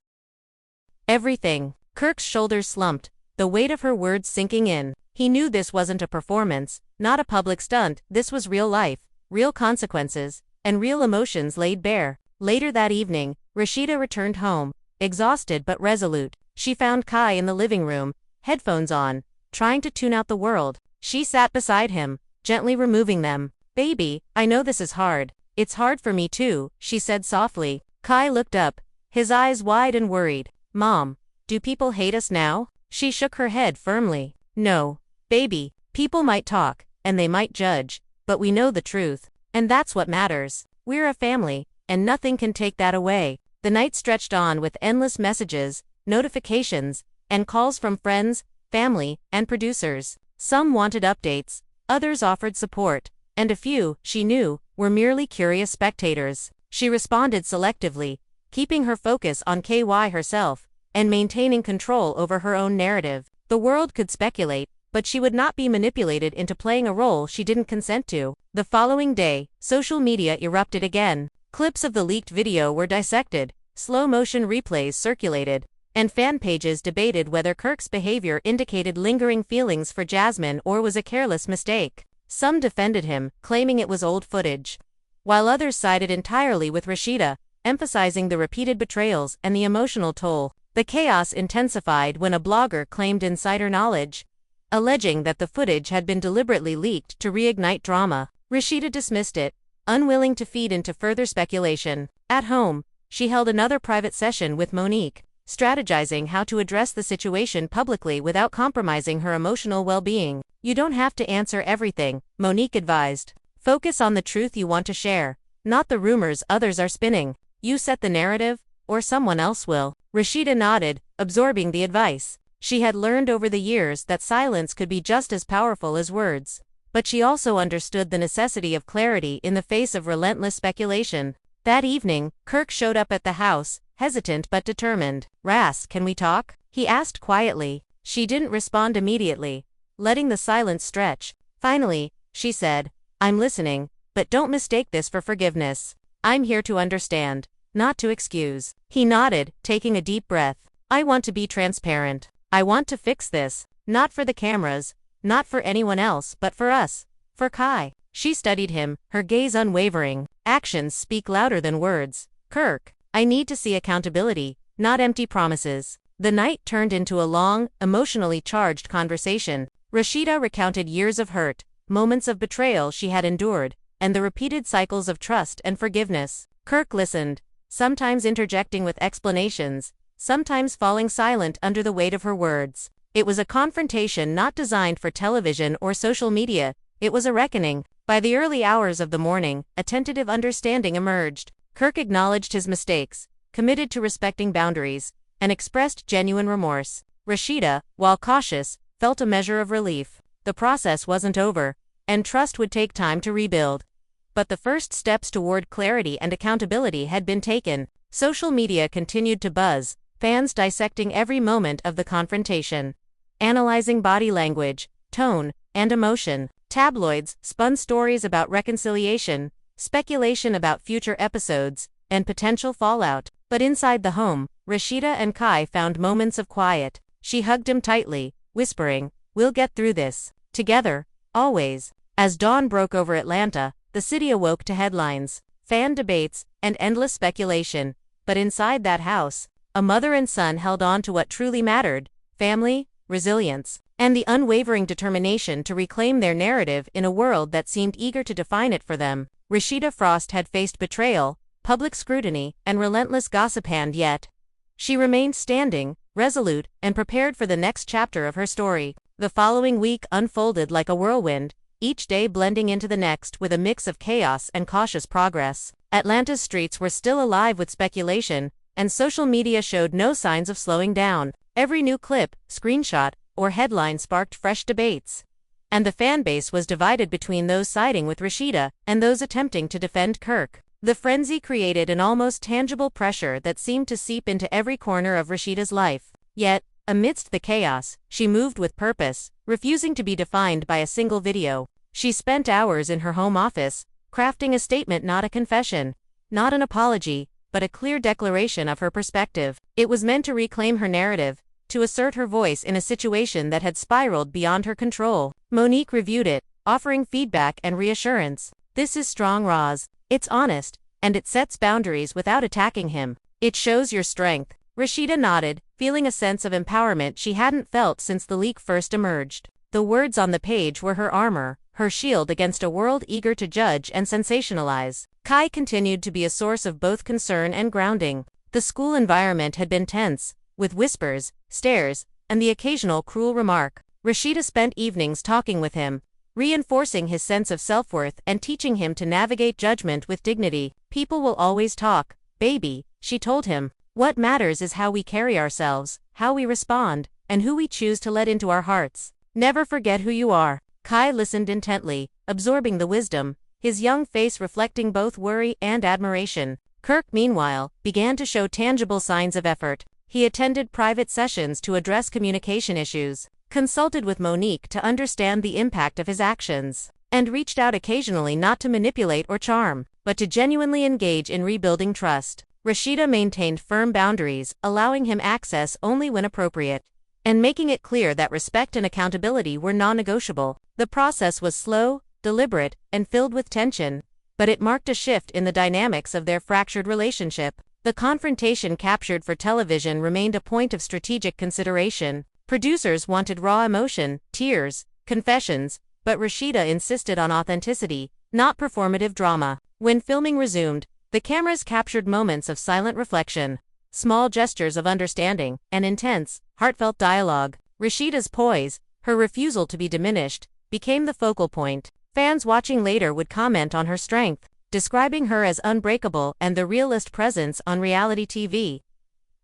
everything." Kirk's shoulders slumped, the weight of her words sinking in. He knew this wasn't a performance, not a public stunt. This was real life, real consequences, and real emotions laid bare. Later that evening, Rasheeda returned home, exhausted but resolute. She found Kai in the living room, headphones on, trying to tune out the world. She sat beside him, gently removing them. "Baby, I know this is hard. It's hard for me too," she said softly. Kai looked up, his eyes wide and worried. "Mom, do people hate us now?" She shook her head firmly. "No, baby, people might talk, and they might judge, but we know the truth, and that's what matters. We're a family, and nothing can take that away." The night stretched on with endless messages, notifications, and calls from friends, family, and producers. Some wanted updates, others offered support, and a few, she knew, were merely curious spectators. She responded selectively, keeping her focus on KY herself, and maintaining control over her own narrative. The world could speculate, but she would not be manipulated into playing a role she didn't consent to. The following day, social media erupted again. Clips of the leaked video were dissected, slow-motion replays circulated, and fan pages debated whether Kirk's behavior indicated lingering feelings for Jasmine or was a careless mistake. Some defended him, claiming it was old footage, while others sided entirely with Rasheeda, emphasizing the repeated betrayals and the emotional toll. The chaos intensified when a blogger claimed insider knowledge, alleging that the footage had been deliberately leaked to reignite drama. Rasheeda dismissed it, unwilling to feed into further speculation. At home, she held another private session with Monique, strategizing how to address the situation publicly without compromising her emotional well-being. "You don't have to answer everything," Monique advised. "Focus on the truth you want to share, not the rumors others are spinning. You set the narrative, or someone else will." Rasheeda nodded, absorbing the advice. She had learned over the years that silence could be just as powerful as words. But she also understood the necessity of clarity in the face of relentless speculation. That evening, Kirk showed up at the house, hesitant but determined. "Ras, can we talk?" he asked quietly. She didn't respond immediately, letting the silence stretch. Finally, she said, "I'm listening, but don't mistake this for forgiveness. I'm here to understand, not to excuse." He nodded, taking a deep breath. "I want to be transparent. I want to fix this, not for the cameras, not for anyone else, but for us, for Kai." She studied him, her gaze unwavering. "Actions speak louder than words. Kirk, I need to see accountability, not empty promises." The night turned into a long, emotionally charged conversation. Rasheeda recounted years of hurt, moments of betrayal she had endured, and the repeated cycles of trust and forgiveness. Kirk listened, sometimes interjecting with explanations, sometimes falling silent under the weight of her words. It was a confrontation not designed for television or social media, it was a reckoning. By the early hours of the morning, a tentative understanding emerged. Kirk acknowledged his mistakes, committed to respecting boundaries, and expressed genuine remorse. Rasheeda, while cautious, felt a measure of relief. The process wasn't over, and trust would take time to rebuild. But the first steps toward clarity and accountability had been taken. Social media continued to buzz, fans dissecting every moment of the confrontation, analyzing body language, tone, and emotion. Tabloids spun stories about reconciliation, speculation about future episodes, and potential fallout. But inside the home, Rasheeda and Kai found moments of quiet. She hugged him tightly, whispering, "We'll get through this. Together, always." As dawn broke over Atlanta, the city awoke to headlines, fan debates, and endless speculation. But inside that house, a mother and son held on to what truly mattered: family, resilience, and the unwavering determination to reclaim their narrative in a world that seemed eager to define it for them. Rasheeda Frost had faced betrayal, public scrutiny, and relentless gossip, and yet she remained standing, resolute, and prepared for the next chapter of her story. The following week unfolded like a whirlwind, each day blending into the next with a mix of chaos and cautious progress. Atlanta's streets were still alive with speculation, and social media showed no signs of slowing down. Every new clip, screenshot, or headline sparked fresh debates, and the fan base was divided between those siding with Rasheeda and those attempting to defend Kirk. The frenzy created an almost tangible pressure that seemed to seep into every corner of Rasheeda's life. Yet, amidst the chaos, she moved with purpose, refusing to be defined by a single video. She spent hours in her home office, crafting a statement, not a confession, not an apology, but a clear declaration of her perspective. It was meant to reclaim her narrative, to assert her voice in a situation that had spiraled beyond her control. Monique reviewed it, offering feedback and reassurance. "This is strong, Roz. It's honest, and it sets boundaries without attacking him. It shows your strength." Rasheeda nodded, feeling a sense of empowerment she hadn't felt since the leak first emerged. The words on the page were her armor, her shield against a world eager to judge and sensationalize. Kai continued to be a source of both concern and grounding. The school environment had been tense, with whispers, stares, and the occasional cruel remark. Rasheeda spent evenings talking with him, reinforcing his sense of self-worth and teaching him to navigate judgment with dignity. "People will always talk, baby," she told him. "What matters is how we carry ourselves, how we respond, and who we choose to let into our hearts. Never forget who you are." Kai listened intently, absorbing the wisdom, his young face reflecting both worry and admiration. Kirk, meanwhile, began to show tangible signs of effort. He attended private sessions to address communication issues, consulted with Monique to understand the impact of his actions, and reached out occasionally, not to manipulate or charm, but to genuinely engage in rebuilding trust. Rasheeda maintained firm boundaries, allowing him access only when appropriate, and making it clear that respect and accountability were non-negotiable. The process was slow, deliberate, and filled with tension, but it marked a shift in the dynamics of their fractured relationship. The confrontation captured for television remained a point of strategic consideration. Producers wanted raw emotion, tears, confessions, but Rasheeda insisted on authenticity, not performative drama. When filming resumed, the cameras captured moments of silent reflection, small gestures of understanding, and intense, heartfelt dialogue. Rasheeda's poise, her refusal to be diminished, became the focal point. Fans watching later would comment on her strength, describing her as unbreakable and the realest presence on reality TV.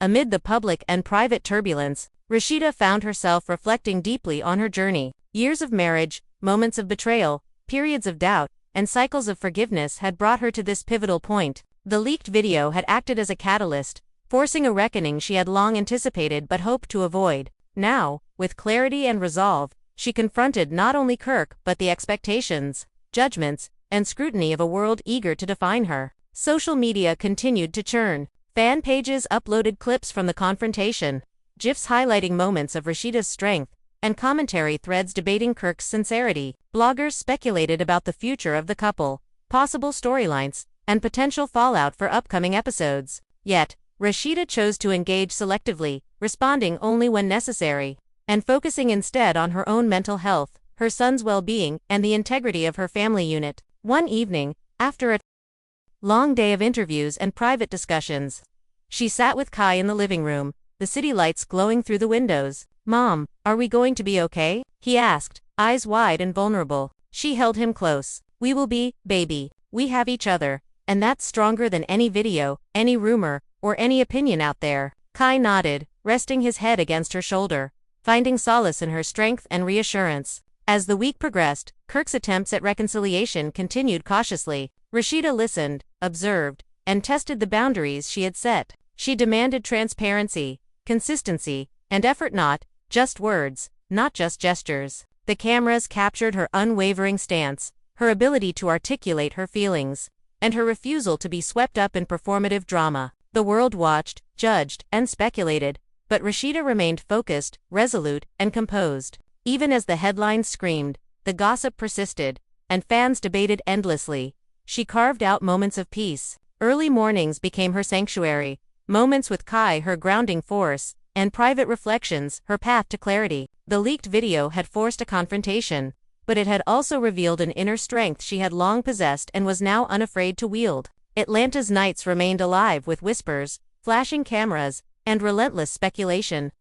Amid the public and private turbulence, Rasheeda found herself reflecting deeply on her journey. Years of marriage, moments of betrayal, periods of doubt, and cycles of forgiveness had brought her to this pivotal point. The leaked video had acted as a catalyst, forcing a reckoning she had long anticipated but hoped to avoid. Now, with clarity and resolve, she confronted not only Kirk but the expectations, judgments, and scrutiny of a world eager to define her. Social media continued to churn. Fan pages uploaded clips from the confrontation, GIFs highlighting moments of Rasheeda's strength, and commentary threads debating Kirk's sincerity. Bloggers speculated about the future of the couple, possible storylines, and potential fallout for upcoming episodes. Yet, Rasheeda chose to engage selectively, responding only when necessary, and focusing instead on her own mental health, her son's well-being, and the integrity of her family unit. One evening, after a long day of interviews and private discussions, she sat with Kai in the living room, the city lights glowing through the windows. "Mom, are we going to be okay?" he asked, eyes wide and vulnerable. She held him close. "We will be, baby. We have each other, and that's stronger than any video, any rumor, or any opinion out there." Kai nodded, resting his head against her shoulder, finding solace in her strength and reassurance. As the week progressed, Kirk's attempts at reconciliation continued cautiously. Rasheeda listened, observed, and tested the boundaries she had set. She demanded transparency, consistency, and effort, not just words, not just gestures. The cameras captured her unwavering stance, her ability to articulate her feelings, and her refusal to be swept up in performative drama. The world watched, judged, and speculated, but Rasheeda remained focused, resolute, and composed. Even as the headlines screamed, the gossip persisted, and fans debated endlessly. she carved out moments of peace. Early mornings became her sanctuary, moments with Kai her grounding force, and private reflections her path to clarity. The leaked video had forced a confrontation, but it had also revealed an inner strength she had long possessed and was now unafraid to wield. Atlanta's nights remained alive with whispers, flashing cameras, and relentless speculation.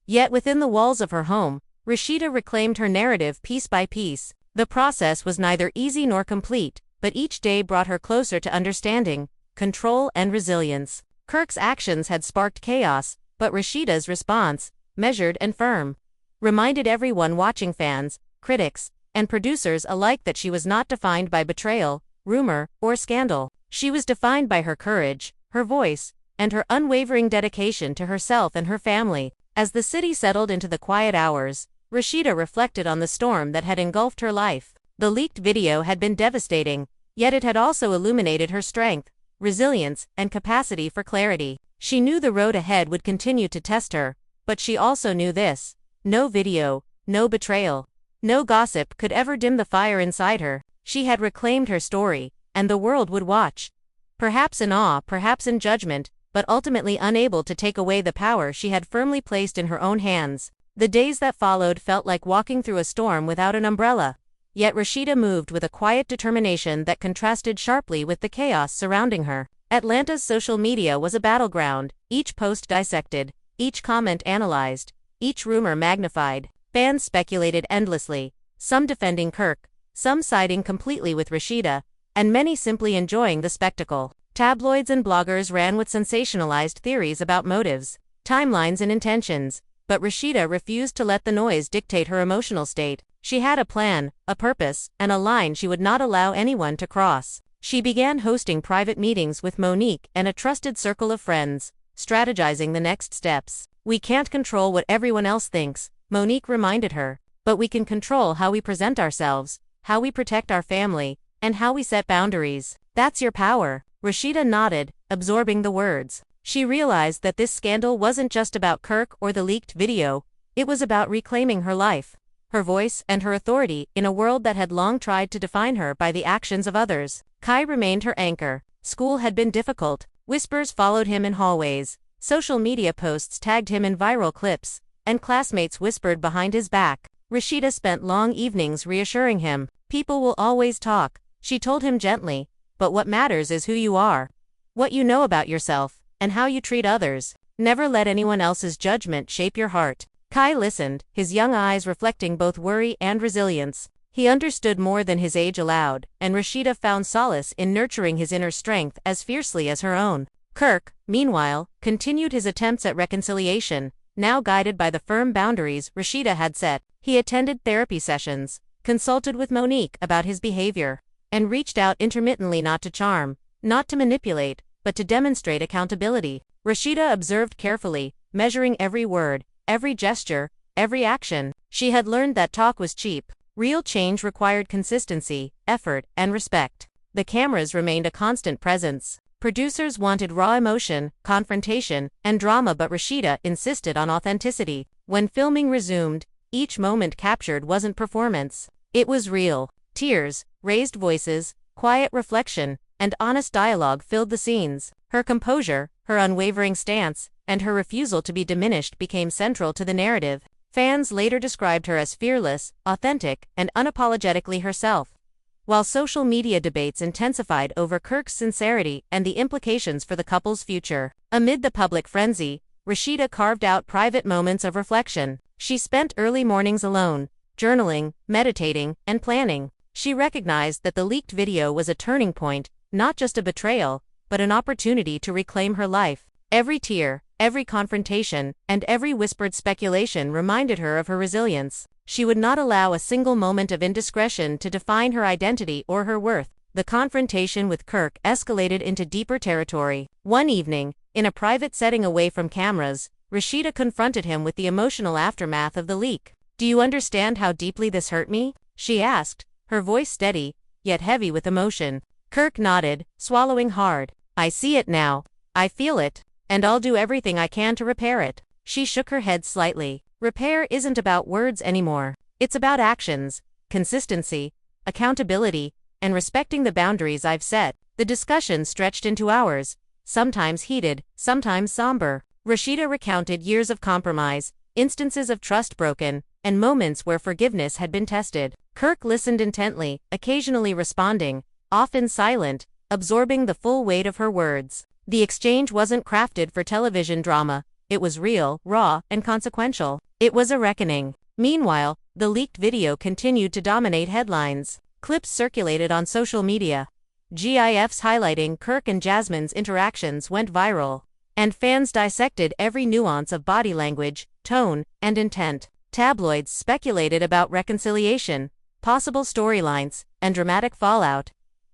Yet within the walls of her home, Rasheeda reclaimed her narrative piece by piece. The process was neither easy nor complete, but each day brought her closer to understanding, control, and resilience. Kirk's actions had sparked chaos, but Rasheeda's response, measured and firm, reminded everyone watching, fans, critics, and producers alike, that she was not defined by betrayal, rumor, or scandal. She was defined by her courage, her voice, and her unwavering dedication to herself and her family. As the city settled into the quiet hours, Rasheeda reflected on the storm that had engulfed her life. The leaked video had been devastating, yet it had also illuminated her strength, resilience, and capacity for clarity. She knew the road ahead would continue to test her, but she also knew this: no video, no betrayal, no gossip could ever dim the fire inside her. She had reclaimed her story, and the world would watch. Perhaps in awe, perhaps in judgment, but ultimately unable to take away the power she had firmly placed in her own hands. The days that followed felt like walking through a storm without an umbrella. Yet Rasheeda moved with a quiet determination that contrasted sharply with the chaos surrounding her. Atlanta's social media was a battleground, each post dissected, each comment analyzed, each rumor magnified. Fans speculated endlessly, some defending Kirk, some siding completely with Rasheeda, and many simply enjoying the spectacle. Tabloids and bloggers ran with sensationalized theories about motives, timelines, and intentions, but Rasheeda refused to let the noise dictate her emotional state. She had a plan, a purpose, and a line she would not allow anyone to cross. She began hosting private meetings with Monique and a trusted circle of friends, strategizing the next steps. "We can't control what everyone else thinks," Monique reminded her, "but we can control how we present ourselves, how we protect our family, and how we set boundaries. That's your power." Rasheeda nodded, absorbing the words. She realized that this scandal wasn't just about Kirk or the leaked video, it was about reclaiming her life, her voice, and her authority in a world that had long tried to define her by the actions of others. Kai remained her anchor. School had been difficult, whispers followed him in hallways, social media posts tagged him in viral clips, and classmates whispered behind his back. Rasheeda spent long evenings reassuring him. "People will always talk," she told him gently, "but what matters is who you are, what you know about yourself, and how you treat others. Never let anyone else's judgment shape your heart." Kai listened, his young eyes reflecting both worry and resilience. He understood more than his age allowed, and Rasheeda found solace in nurturing his inner strength as fiercely as her own. Kirk, meanwhile, continued his attempts at reconciliation, now guided by the firm boundaries Rasheeda had set. He attended therapy sessions, consulted with Monique about his behavior, and reached out intermittently, not to charm, not to manipulate, but to demonstrate accountability. Rasheeda observed carefully, measuring every word, every gesture, every action. She had learned that talk was cheap. Real change required consistency, effort, and respect. The cameras remained a constant presence. Producers wanted raw emotion, confrontation, and drama, but Rasheeda insisted on authenticity. When filming resumed, each moment captured wasn't performance. It was real. Tears, raised voices, quiet reflection, and honest dialogue filled the scenes. Her composure, her unwavering stance, and her refusal to be diminished became central to the narrative. Fans later described her as fearless, authentic, and unapologetically herself. While social media debates intensified over Kirk's sincerity and the implications for the couple's future, amid the public frenzy, Rasheeda carved out private moments of reflection. She spent early mornings alone, journaling, meditating, and planning. She recognized that the leaked video was a turning point, not just a betrayal, but an opportunity to reclaim her life. Every tear, every confrontation, and every whispered speculation reminded her of her resilience. She would not allow a single moment of indiscretion to define her identity or her worth. The confrontation with Kirk escalated into deeper territory. One evening, in a private setting away from cameras, Rasheeda confronted him with the emotional aftermath of the leak. "Do you understand how deeply this hurt me?" she asked, her voice steady, yet heavy with emotion. Kirk nodded, swallowing hard. "I see it now. I feel it. And I'll do everything I can to repair it." She shook her head slightly. Repair isn't about words anymore. It's about actions, consistency, accountability, and respecting the boundaries I've set." The discussion stretched into hours, sometimes heated, sometimes somber. Rasheeda recounted years of compromise, instances of trust broken, and moments where forgiveness had been tested. Kirk listened intently, occasionally responding, often silent, absorbing the full weight of her words. The exchange wasn't crafted for television drama. It was real, raw, and consequential. It was a reckoning. Meanwhile, the leaked video continued to dominate headlines. Clips circulated on social media. GIFs highlighting Kirk and Jasmine's interactions went viral, and fans dissected every nuance of body language, tone, and intent. Tabloids speculated about reconciliation, possible storylines, and dramatic fallout,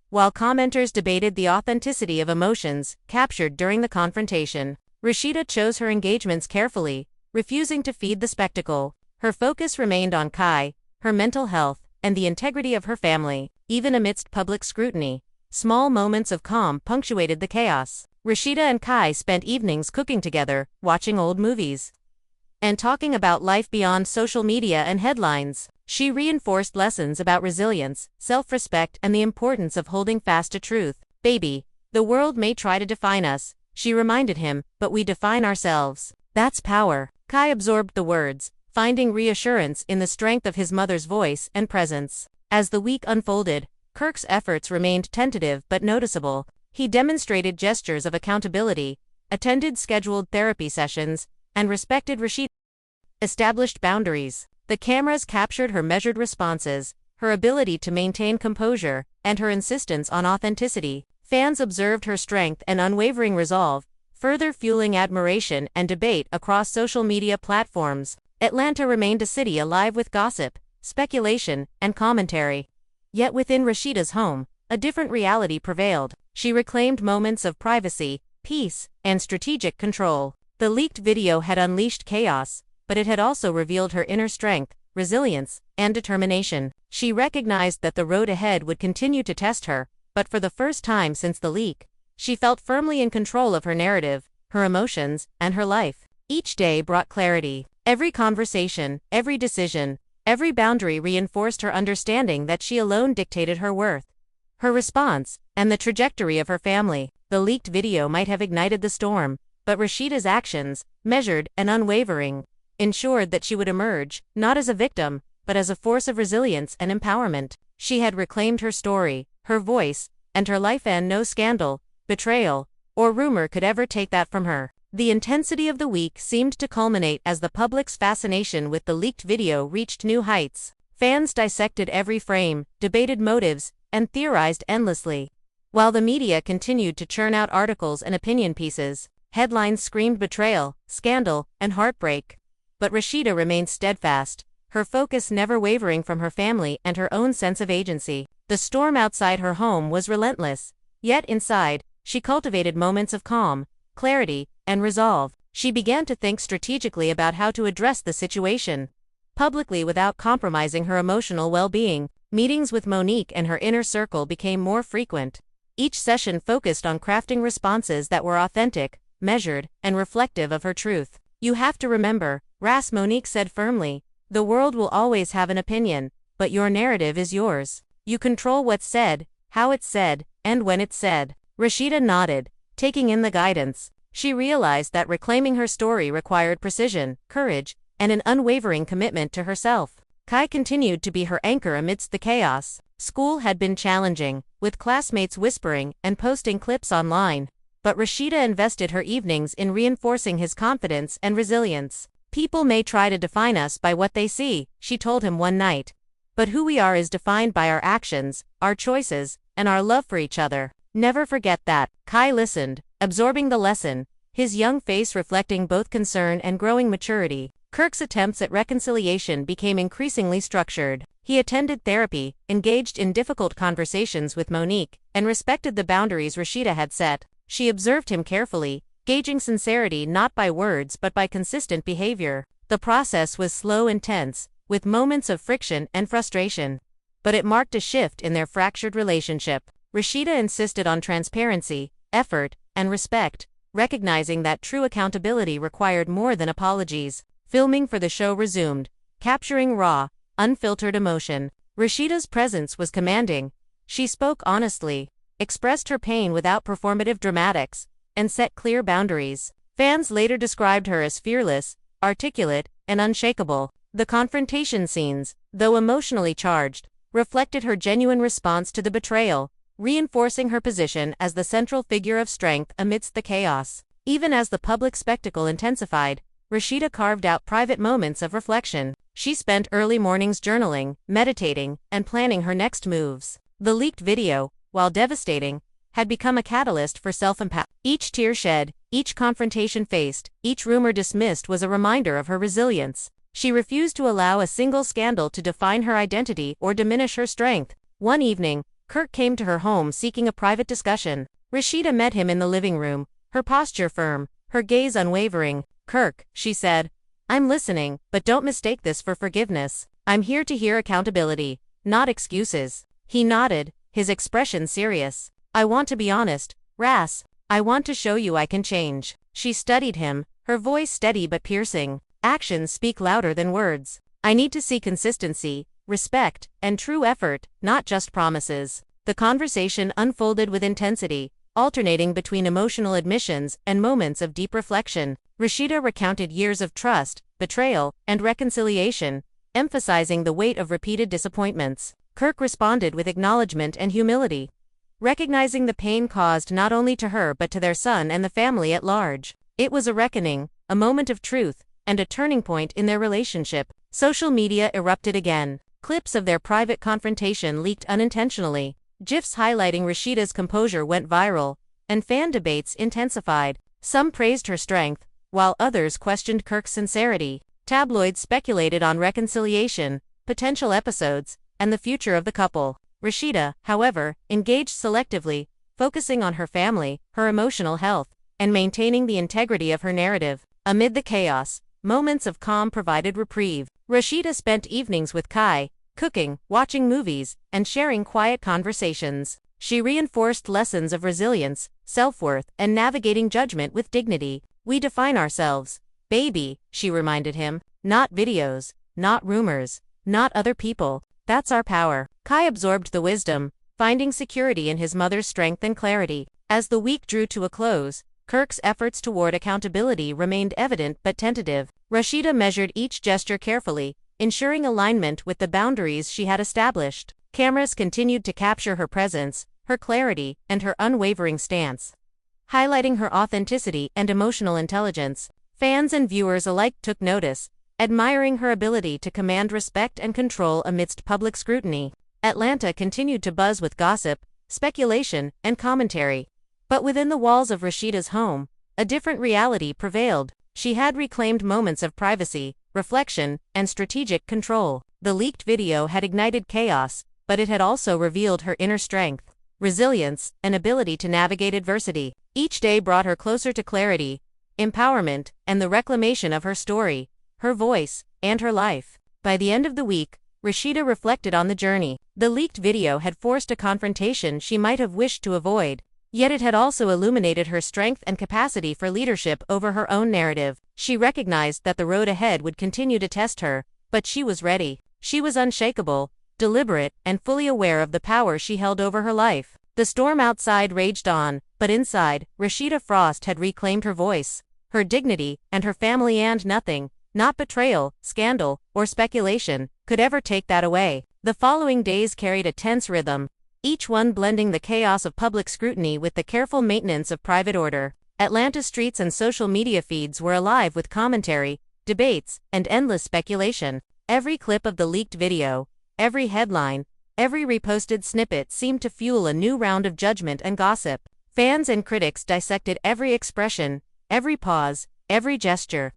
while commenters debated the authenticity of emotions captured during the confrontation. Rasheeda chose her engagements carefully, refusing to feed the spectacle. Her focus remained on Kai, her mental health, and the integrity of her family. Even amidst public scrutiny, small moments of calm punctuated the chaos. Rasheeda and Kai spent evenings cooking together, watching old movies, and talking about life beyond social media and headlines. She reinforced lessons about resilience, self-respect, and the importance of holding fast to truth. "Baby, the world may try to define us," she reminded him, "but we define ourselves. That's power." Kai absorbed the words, finding reassurance in the strength of his mother's voice and presence. As the week unfolded, Kirk's efforts remained tentative but noticeable. He demonstrated gestures of accountability, attended scheduled therapy sessions, and respected Rasheeda's established boundaries. The cameras captured her measured responses, her ability to maintain composure, and her insistence on authenticity. Fans observed her strength and unwavering resolve, further fueling admiration and debate across social media platforms. Atlanta remained a city alive with gossip, speculation, and commentary. Yet within Rasheeda's home, a different reality prevailed. She reclaimed moments of privacy, peace, and strategic control. The leaked video had unleashed chaos, but it had also revealed her inner strength, resilience, and determination. She recognized that the road ahead would continue to test her, but for the first time since the leak, she felt firmly in control of her narrative, her emotions, and her life. Each day brought clarity. Every conversation, every decision, every boundary reinforced her understanding that she alone dictated her worth, her response, and the trajectory of her family. The leaked video might have ignited the storm, but Rasheeda's actions, measured and unwavering, ensured that she would emerge, not as a victim, but as a force of resilience and empowerment. She had reclaimed her story, her voice, and her life, and no scandal, betrayal, or rumor could ever take that from her. The intensity of the week seemed to culminate as the public's fascination with the leaked video reached new heights. Fans dissected every frame, debated motives, and theorized endlessly. While the media continued to churn out articles and opinion pieces, headlines screamed betrayal, scandal, and heartbreak. But Rasheeda remained steadfast, her focus never wavering from her family and her own sense of agency. The storm outside her home was relentless, yet inside, she cultivated moments of calm, clarity, and resolve. She began to think strategically about how to address the situation publicly without compromising her emotional well-being. Meetings with Monique and her inner circle became more frequent. Each session focused on crafting responses that were authentic, measured, and reflective of her truth. "You have to remember," Monique said firmly, "the world will always have an opinion, but your narrative is yours. You control what's said, how it's said, and when it's said." Rasheeda nodded, taking in the guidance. She realized that reclaiming her story required precision, courage, and an unwavering commitment to herself. Kai continued to be her anchor amidst the chaos. School had been challenging, with classmates whispering and posting clips online. But Rasheeda invested her evenings in reinforcing his confidence and resilience. "People may try to define us by what they see," she told him one night. "But who we are is defined by our actions, our choices, and our love for each other. Never forget that." Kai listened, absorbing the lesson, his young face reflecting both concern and growing maturity. Kirk's attempts at reconciliation became increasingly structured. He attended therapy, engaged in difficult conversations with Monique, and respected the boundaries Rasheeda had set. She observed him carefully, gauging sincerity not by words but by consistent behavior. The process was slow and tense, with moments of friction and frustration. But it marked a shift in their fractured relationship. Rasheeda insisted on transparency, effort, and respect, recognizing that true accountability required more than apologies. Filming for the show resumed, capturing raw, unfiltered emotion. Rasheeda's presence was commanding, She spoke honestly, expressed her pain without performative dramatics, and set clear boundaries. Fans later described her as fearless, articulate, and unshakable. The confrontation scenes, though emotionally charged, reflected her genuine response to the betrayal, reinforcing her position as the central figure of strength amidst the chaos. Even as the public spectacle intensified, Rasheeda carved out private moments of reflection. She spent early mornings journaling, meditating, and planning her next moves. The leaked video, while devastating, had become a catalyst for self-empowerment. Each tear shed, each confrontation faced, each rumor dismissed was a reminder of her resilience. She refused to allow a single scandal to define her identity or diminish her strength. One evening, Kirk came to her home seeking a private discussion. Rasheeda met him in the living room, her posture firm, her gaze unwavering. "Kirk," she said, "I'm listening, but don't mistake this for forgiveness. I'm here to hear accountability, not excuses." He nodded, his expression serious. "I want to be honest, Ras. I want to show you I can change." She studied him, her voice steady but piercing. "Actions speak louder than words. I need to see consistency, respect, and true effort, not just promises." The conversation unfolded with intensity, alternating between emotional admissions and moments of deep reflection. Rasheeda recounted years of trust, betrayal, and reconciliation, emphasizing the weight of repeated disappointments. Kirk responded with acknowledgement and humility, recognizing the pain caused not only to her but to their son and the family at large. It was a reckoning, a moment of truth, and a turning point in their relationship. Social media erupted again. Clips of their private confrontation leaked unintentionally. GIFs highlighting Rasheeda's composure went viral, and fan debates intensified. Some praised her strength, while others questioned Kirk's sincerity. Tabloids speculated on reconciliation, potential episodes, and the future of the couple. Rasheeda, however, engaged selectively, focusing on her family, her emotional health, and maintaining the integrity of her narrative. Amid the chaos, moments of calm provided reprieve. Rasheeda spent evenings with Kai, cooking, watching movies, and sharing quiet conversations. She reinforced lessons of resilience, self-worth, and navigating judgment with dignity. "We define ourselves, baby," she reminded him. "Not videos, not rumors, not other people. That's our power." Kai absorbed the wisdom, finding security in his mother's strength and clarity. As the week drew to a close, Kirk's efforts toward accountability remained evident but tentative. Rasheeda measured each gesture carefully, ensuring alignment with the boundaries she had established. Cameras continued to capture her presence, her clarity, and her unwavering stance, highlighting her authenticity and emotional intelligence. Fans and viewers alike took notice, admiring her ability to command respect and control amidst public scrutiny. Atlanta continued to buzz with gossip, speculation, and commentary. But within the walls of Rasheeda's home, a different reality prevailed. She had reclaimed moments of privacy, reflection, and strategic control. The leaked video had ignited chaos, but it had also revealed her inner strength, resilience, and ability to navigate adversity. Each day brought her closer to clarity, empowerment, and the reclamation of her story, her voice, and her life. By the end of the week, Rasheeda reflected on the journey. The leaked video had forced a confrontation she might have wished to avoid, yet it had also illuminated her strength and capacity for leadership over her own narrative. She recognized that the road ahead would continue to test her, but she was ready. She was unshakable, deliberate, and fully aware of the power she held over her life. The storm outside raged on, but inside, Rasheeda Frost had reclaimed her voice, her dignity, and her family, and nothing, not betrayal, scandal, or speculation, could ever take that away. The following days carried a tense rhythm, each one blending the chaos of public scrutiny with the careful maintenance of private order. Atlanta streets and social media feeds were alive with commentary, debates, and endless speculation. Every clip of the leaked video, every headline, every reposted snippet seemed to fuel a new round of judgment and gossip. Fans and critics dissected every expression, every pause, every gesture,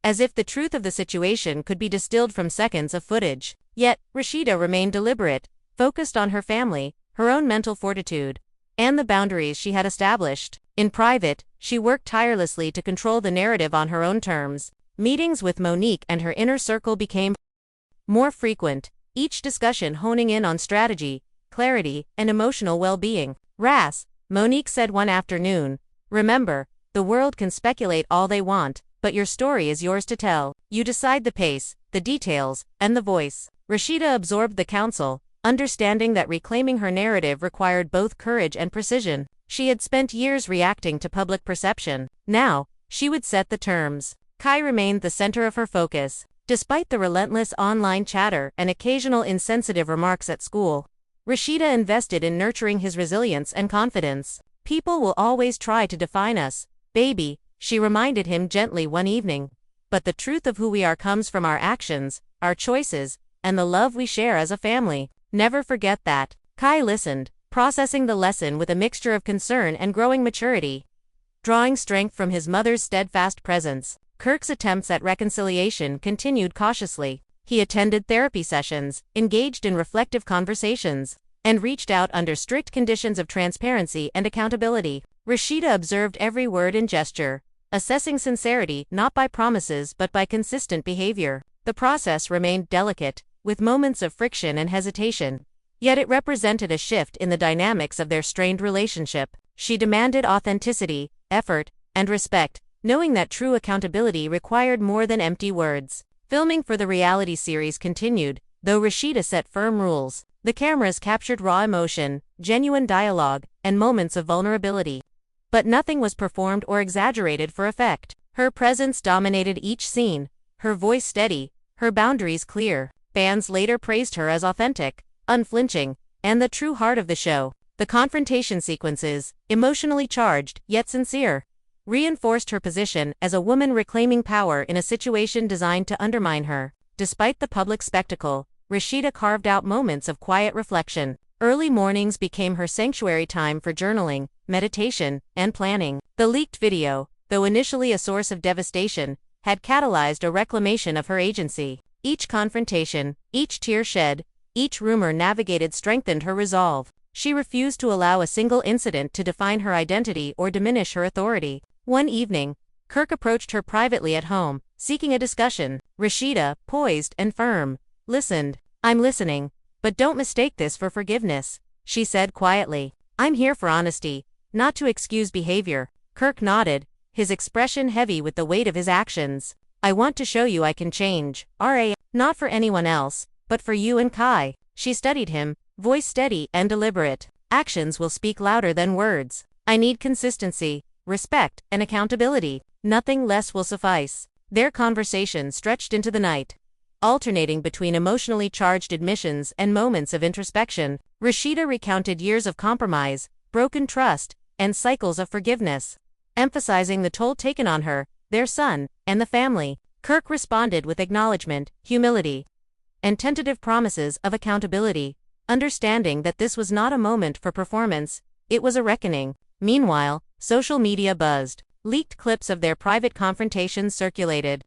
as if the truth of the situation could be distilled from seconds of footage. Yet, Rasheeda remained deliberate, focused on her family, her own mental fortitude, and the boundaries she had established. In private, she worked tirelessly to control the narrative on her own terms. Meetings with Monique and her inner circle became more frequent, each discussion honing in on strategy, clarity, and emotional well-being. "Ras," Monique said one afternoon, "remember, the world can speculate all they want, but your story is yours to tell. You decide the pace, the details, and the voice." Rasheeda absorbed the counsel, understanding that reclaiming her narrative required both courage and precision. She had spent years reacting to public perception. Now, she would set the terms. Kai remained the center of her focus. Despite the relentless online chatter and occasional insensitive remarks at school, Rasheeda invested in nurturing his resilience and confidence. People will always try to define us, baby, she reminded him gently one evening. But the truth of who we are comes from our actions, our choices, and the love we share as a family. Never forget that. Kai listened, processing the lesson with a mixture of concern and growing maturity. Drawing strength from his mother's steadfast presence, Kirk's attempts at reconciliation continued cautiously. He attended therapy sessions, engaged in reflective conversations, and reached out under strict conditions of transparency and accountability. Rasheeda observed every word and gesture, assessing sincerity not by promises but by consistent behavior. The process remained delicate, with moments of friction and hesitation. Yet it represented a shift in the dynamics of their strained relationship. She demanded authenticity, effort, and respect, knowing that true accountability required more than empty words. Filming for the reality series continued, though Rasheeda set firm rules. The cameras captured raw emotion, genuine dialogue, and moments of vulnerability. But nothing was performed or exaggerated for effect. Her presence dominated each scene, her voice steady, her boundaries clear. Fans later praised her as authentic, unflinching, and the true heart of the show. The confrontation sequences, emotionally charged yet sincere, reinforced her position as a woman reclaiming power in a situation designed to undermine her. Despite the public spectacle, Rasheeda carved out moments of quiet reflection. Early mornings became her sanctuary time for journaling, meditation, and planning. The leaked video, though initially a source of devastation, had catalyzed a reclamation of her agency. Each confrontation, each tear shed, each rumor navigated strengthened her resolve. She refused to allow a single incident to define her identity or diminish her authority. One evening, Kirk approached her privately at home, seeking a discussion. Rasheeda, poised and firm, listened. "I'm listening, but don't mistake this for forgiveness," she said quietly. "I'm here for honesty, not to excuse behavior." Kirk nodded, his expression heavy with the weight of his actions. "I want to show you I can change. Not for anyone else, but for you and Kai." She studied him, voice steady and deliberate. "Actions will speak louder than words. I need consistency, respect, and accountability. Nothing less will suffice." Their conversation stretched into the night, alternating between emotionally charged admissions and moments of introspection. Rasheeda recounted years of compromise, broken trust, and cycles of forgiveness, emphasizing the toll taken on her, their son, and the family. Kirk responded with acknowledgement, humility, and tentative promises of accountability, understanding that this was not a moment for performance, it was a reckoning. Meanwhile, social media buzzed. Leaked clips of their private confrontations circulated.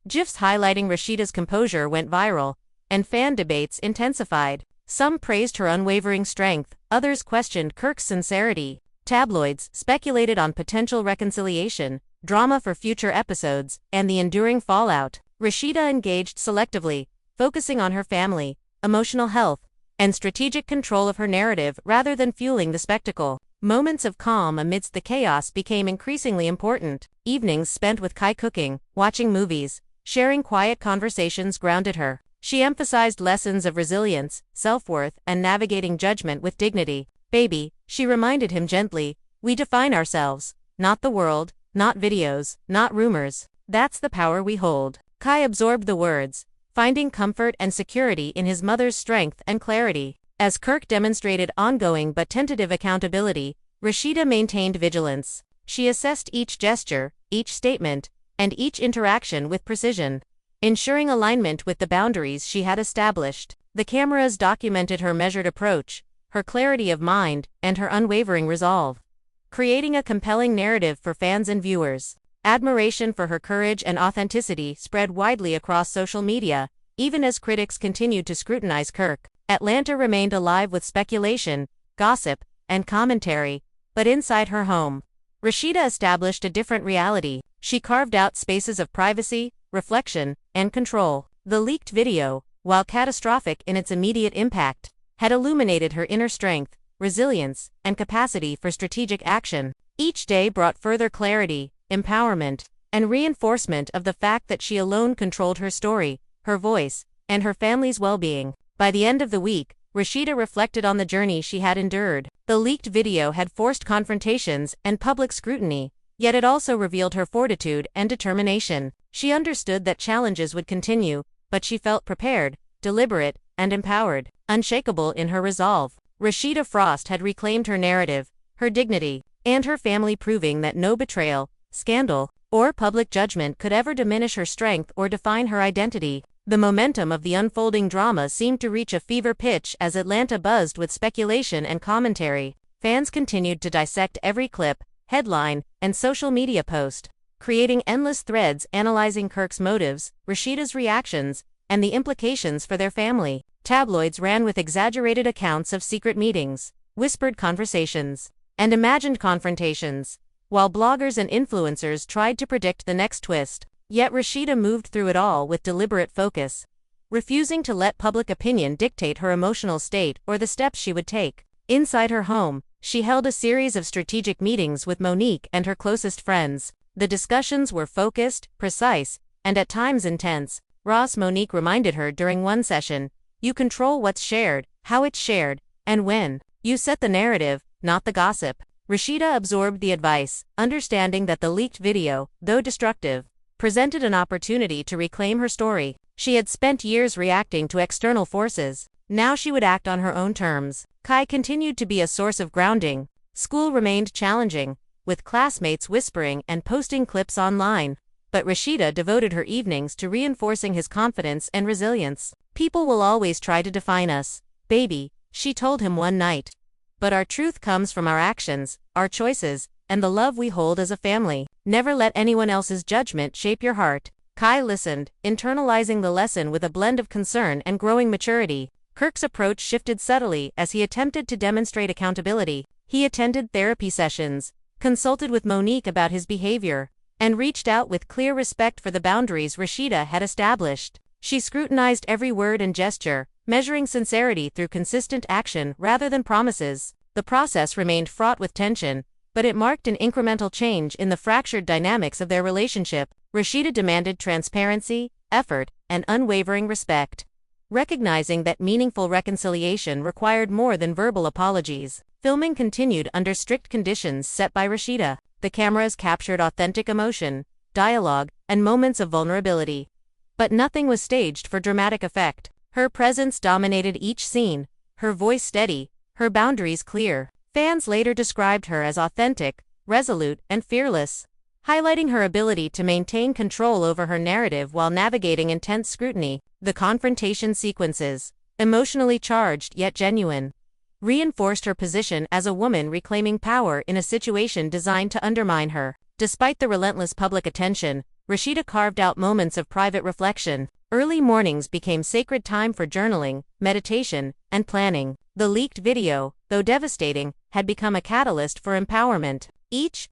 GIFs highlighting Rasheeda's composure went viral, and fan debates intensified. Some praised her unwavering strength, others questioned Kirk's sincerity. Tabloids speculated on potential reconciliation, drama for future episodes, and the enduring fallout. Rasheeda engaged selectively, focusing on her family, emotional health, and strategic control of her narrative rather than fueling the spectacle. Moments of calm amidst the chaos became increasingly important. Evenings spent with Kai cooking, watching movies, sharing quiet conversations grounded her. She emphasized lessons of resilience, self-worth, and navigating judgment with dignity. "Baby," she reminded him gently, "we define ourselves, not the world, not videos, not rumors. That's the power we hold." Kai absorbed the words, finding comfort and security in his mother's strength and clarity. As Kirk demonstrated ongoing but tentative accountability, Rasheeda maintained vigilance. She assessed each gesture, each statement, and each interaction with precision, ensuring alignment with the boundaries she had established. The cameras documented her measured approach, her clarity of mind, and her unwavering resolve, creating a compelling narrative for fans and viewers. Admiration for her courage and authenticity spread widely across social media, even as critics continued to scrutinize Kirk. Atlanta remained alive with speculation, gossip, and commentary, but inside her home, Rasheeda established a different reality. She carved out spaces of privacy, reflection, and control. The leaked video, while catastrophic in its immediate impact, had illuminated her inner strength, resilience, and capacity for strategic action. Each day brought further clarity, empowerment, and reinforcement of the fact that she alone controlled her story, her voice, and her family's well-being. By the end of the week, Rasheeda reflected on the journey she had endured. The leaked video had forced confrontations and public scrutiny, yet it also revealed her fortitude and determination. She understood that challenges would continue, but she felt prepared, deliberate, and empowered, unshakable in her resolve. Rasheeda Frost had reclaimed her narrative, her dignity, and her family, proving that no betrayal, scandal, or public judgment could ever diminish her strength or define her identity. The momentum of the unfolding drama seemed to reach a fever pitch as Atlanta buzzed with speculation and commentary. Fans continued to dissect every clip, headline, and social media post, creating endless threads analyzing Kirk's motives, Rasheeda's reactions, and the implications for their family. Tabloids ran with exaggerated accounts of secret meetings, whispered conversations, and imagined confrontations, while bloggers and influencers tried to predict the next twist. Yet Rasheeda moved through it all with deliberate focus, refusing to let public opinion dictate her emotional state or the steps she would take. Inside her home, she held a series of strategic meetings with Monique and her closest friends. The discussions were focused, precise, and at times intense. Monique reminded her during one session, "You control what's shared, how it's shared, and when. You set the narrative, not the gossip." Rasheeda absorbed the advice, understanding that the leaked video, though destructive, presented an opportunity to reclaim her story. She had spent years reacting to external forces. Now she would act on her own terms. Kai continued to be a source of grounding. School remained challenging, with classmates whispering and posting clips online. But Rasheeda devoted her evenings to reinforcing his confidence and resilience. "People will always try to define us, baby," she told him one night. "But our truth comes from our actions, our choices, and the love we hold as a family. Never let anyone else's judgment shape your heart." Kai listened, internalizing the lesson with a blend of concern and growing maturity. Kirk's approach shifted subtly as he attempted to demonstrate accountability. He attended therapy sessions, consulted with Monique about his behavior, and reached out with clear respect for the boundaries Rasheeda had established. She scrutinized every word and gesture, measuring sincerity through consistent action rather than promises. The process remained fraught with tension, but it marked an incremental change in the fractured dynamics of their relationship. Rasheeda demanded transparency, effort, and unwavering respect, recognizing that meaningful reconciliation required more than verbal apologies. Filming continued under strict conditions set by Rasheeda. The cameras captured authentic emotion, dialogue, and moments of vulnerability. But nothing was staged for dramatic effect. Her presence dominated each scene, her voice steady, her boundaries clear. Fans later described her as authentic, resolute, and fearless, highlighting her ability to maintain control over her narrative while navigating intense scrutiny. The confrontation sequences, emotionally charged yet genuine, reinforced her position as a woman reclaiming power in a situation designed to undermine her. Despite the relentless public attention, Rasheeda carved out moments of private reflection. Early mornings became sacred time for journaling, meditation, and planning. The leaked video, though devastating, had become a catalyst for empowerment. Each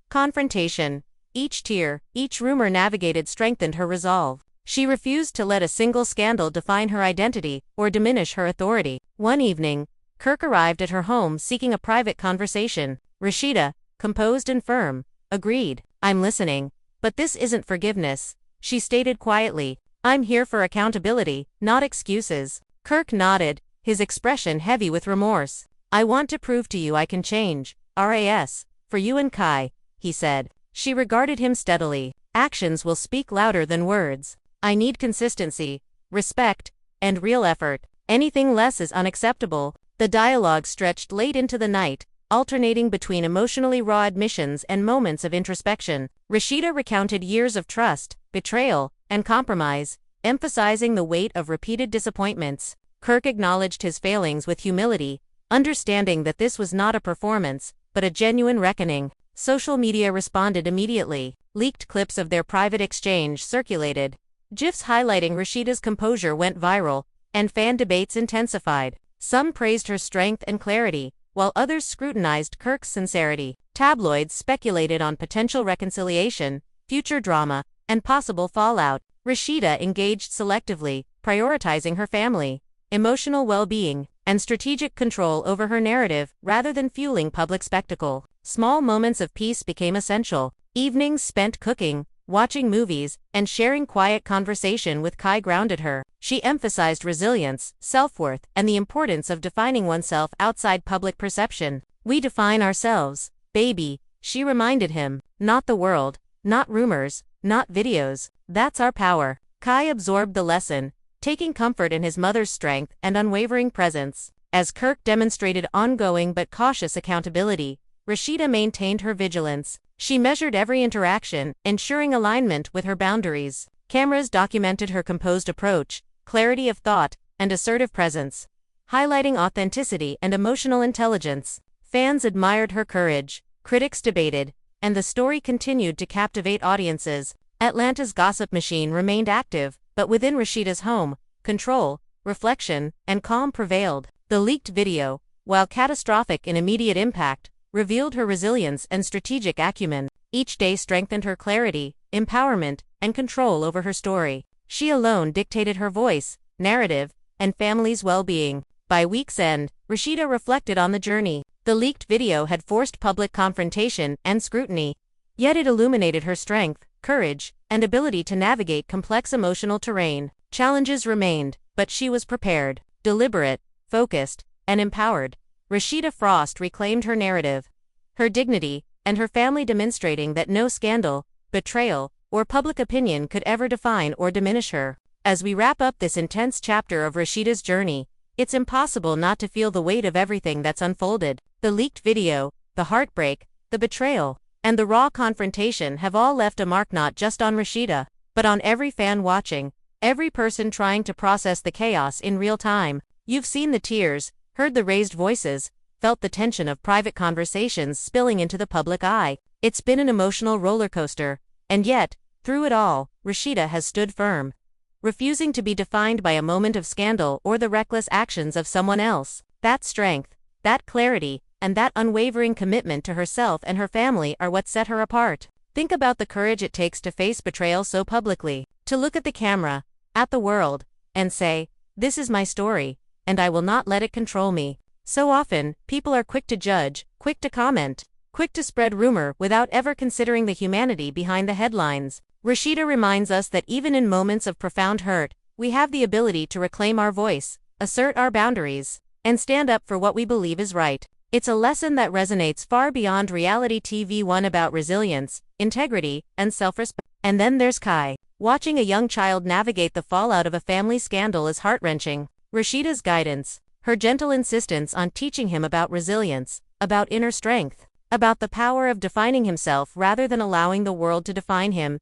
confrontation, each tear, each rumor navigated strengthened her resolve. She refused to let a single scandal define her identity or diminish her authority. One evening, Kirk arrived at her home seeking a private conversation. Rasheeda, composed and firm, agreed. "I'm listening, but this isn't forgiveness," she stated quietly. "I'm here for accountability, not excuses." Kirk nodded, his expression heavy with remorse. "I want to prove to you I can change. RAS, for you and Kai," he said. She regarded him steadily. "Actions will speak louder than words. I need consistency, respect, and real effort. Anything less is unacceptable." The dialogue stretched late into the night, alternating between emotionally raw admissions and moments of introspection. Rasheeda recounted years of trust, betrayal, and compromise, emphasizing the weight of repeated disappointments. Kirk acknowledged his failings with humility, understanding that this was not a performance, but a genuine reckoning. Social media responded immediately. Leaked clips of their private exchange circulated. GIFs highlighting Rasheeda's composure went viral, and fan debates intensified. Some praised her strength and clarity, while others scrutinized Kirk's sincerity. Tabloids speculated on potential reconciliation, future drama, and possible fallout. Rasheeda engaged selectively, prioritizing her family, emotional well-being, and strategic control over her narrative rather than fueling public spectacle. Small moments of peace became essential. Evenings spent cooking, watching movies, and sharing quiet conversation with Kai grounded her. She emphasized resilience, self-worth, and the importance of defining oneself outside public perception. We define ourselves, baby, she reminded him, not the world, not rumors, not videos. That's our power. Kai absorbed the lesson, taking comfort in his mother's strength and unwavering presence. As Kirk demonstrated ongoing but cautious accountability, Rasheeda maintained her vigilance. She measured every interaction, ensuring alignment with her boundaries. Cameras documented her composed approach, clarity of thought, and assertive presence, highlighting authenticity and emotional intelligence. Fans admired her courage, critics debated, and the story continued to captivate audiences. Atlanta's gossip machine remained active, but within Rasheeda's home, control, reflection, and calm prevailed. The leaked video, while catastrophic in immediate impact, revealed her resilience and strategic acumen. Each day strengthened her clarity, empowerment, and control over her story. She alone dictated her voice, narrative, and family's well-being. By week's end, Rasheeda reflected on the journey. The leaked video had forced public confrontation and scrutiny, yet it illuminated her strength, courage, and ability to navigate complex emotional terrain. Challenges remained, but she was prepared, deliberate, focused, and empowered. Rasheeda Frost reclaimed her narrative, her dignity, and her family, demonstrating that no scandal, betrayal, or public opinion could ever define or diminish her. As we wrap up this intense chapter of Rasheeda's journey, it's impossible not to feel the weight of everything that's unfolded. The leaked video, the heartbreak, the betrayal, and the raw confrontation have all left a mark not just on Rasheeda, but on every fan watching, every person trying to process the chaos in real time. You've seen the tears, heard the raised voices, felt the tension of private conversations spilling into the public eye. It's been an emotional roller coaster, and yet, through it all, Rasheeda has stood firm, refusing to be defined by a moment of scandal or the reckless actions of someone else. That strength, that clarity, and that unwavering commitment to herself and her family are what set her apart. Think about the courage it takes to face betrayal so publicly, to look at the camera, at the world, and say, "This is my story, and I will not let it control me." So often, people are quick to judge, quick to comment, quick to spread rumor without ever considering the humanity behind the headlines. Rasheeda reminds us that even in moments of profound hurt, we have the ability to reclaim our voice, assert our boundaries, and stand up for what we believe is right. It's a lesson that resonates far beyond reality TV, one about resilience, integrity, and self-respect. And then there's Kai. Watching a young child navigate the fallout of a family scandal is heart-wrenching. Rasheeda's guidance, her gentle insistence on teaching him about resilience, about inner strength, about the power of defining himself rather than allowing the world to define him.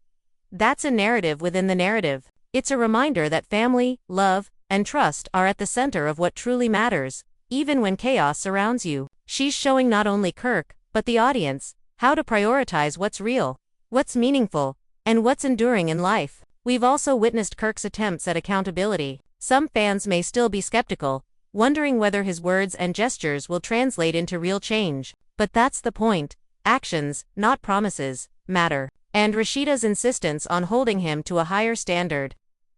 That's a narrative within the narrative. It's a reminder that family, love, and trust are at the center of what truly matters, even when chaos surrounds you. She's showing not only Kirk, but the audience, how to prioritize what's real, what's meaningful, and what's enduring in life. We've also witnessed Kirk's attempts at accountability. Some fans may still be skeptical, wondering whether his words and gestures will translate into real change. But that's the point. Actions, not promises, matter. And Rasheeda's insistence on holding him to a higher standard,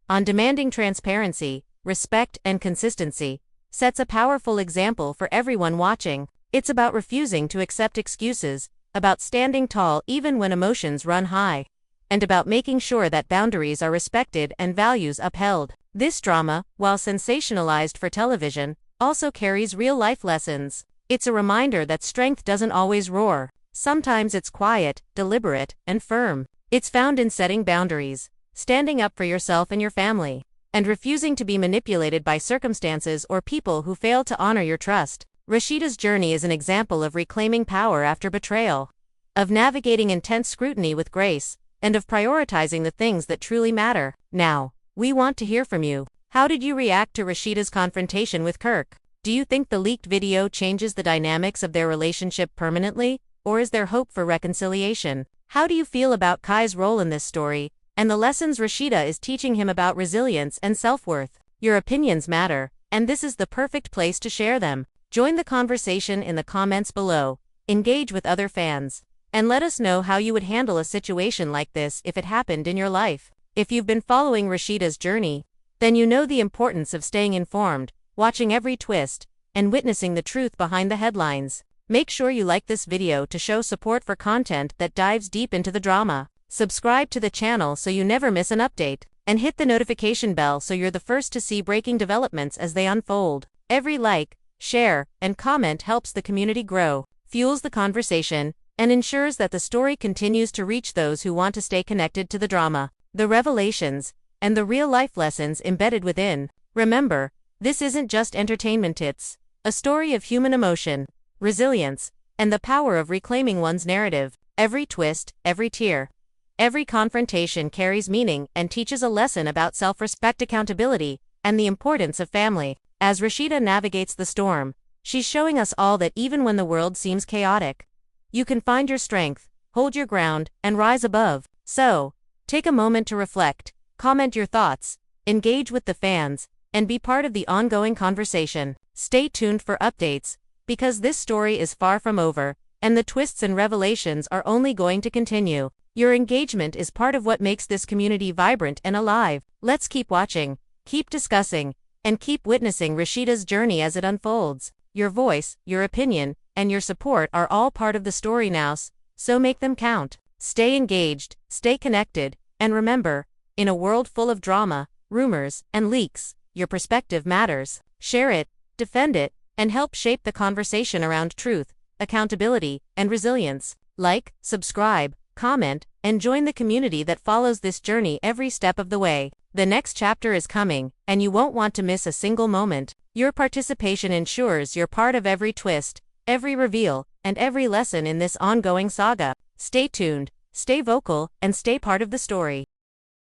on demanding transparency, respect, and consistency, sets a powerful example for everyone watching. It's about refusing to accept excuses, about standing tall even when emotions run high, and about making sure that boundaries are respected and values upheld. This drama, while sensationalized for television, also carries real-life lessons. It's a reminder that strength doesn't always roar. Sometimes it's quiet, deliberate, and firm. It's found in setting boundaries, standing up for yourself and your family, and refusing to be manipulated by circumstances or people who fail to honor your trust. Rasheeda's journey is an example of reclaiming power after betrayal, of navigating intense scrutiny with grace, and of prioritizing the things that truly matter. Now, we want to hear from you. How did you react to Rasheeda's confrontation with Kirk? Do you think the leaked video changes the dynamics of their relationship permanently, or is there hope for reconciliation? How do you feel about Kai's role in this story, and the lessons Rasheeda is teaching him about resilience and self-worth? Your opinions matter, and this is the perfect place to share them. Join the conversation in the comments below, engage with other fans, and let us know how you would handle a situation like this if it happened in your life. If you've been following Rasheeda's journey, then you know the importance of staying informed, watching every twist, and witnessing the truth behind the headlines. Make sure you like this video to show support for content that dives deep into the drama. Subscribe to the channel so you never miss an update, and hit the notification bell so you're the first to see breaking developments as they unfold. Every like, share, and comment helps the community grow, fuels the conversation, and ensures that the story continues to reach those who want to stay connected to the drama, the revelations, and the real-life lessons embedded within. Remember, this isn't just entertainment, it's a story of human emotion, resilience, and the power of reclaiming one's narrative. Every twist, every tear, every confrontation carries meaning and teaches a lesson about self-respect, accountability, and the importance of family. As Rasheeda navigates the storm, she's showing us all that even when the world seems chaotic, you can find your strength, hold your ground, and rise above. So, take a moment to reflect, comment your thoughts, engage with the fans, and be part of the ongoing conversation. Stay tuned for updates, because this story is far from over, and the twists and revelations are only going to continue. Your engagement is part of what makes this community vibrant and alive. Let's keep watching, keep discussing, and keep witnessing Rasheeda's journey as it unfolds. Your voice, your opinion, and your support are all part of the story now, so make them count. Stay engaged, stay connected, and remember, in a world full of drama, rumors, and leaks, your perspective matters. Share it, defend it, and help shape the conversation around truth, accountability, and resilience. Like, subscribe, comment, and join the community that follows this journey every step of the way. The next chapter is coming, and you won't want to miss a single moment. Your participation ensures you're part of every twist, every reveal, and every lesson in this ongoing saga. Stay tuned, stay vocal, and stay part of the story.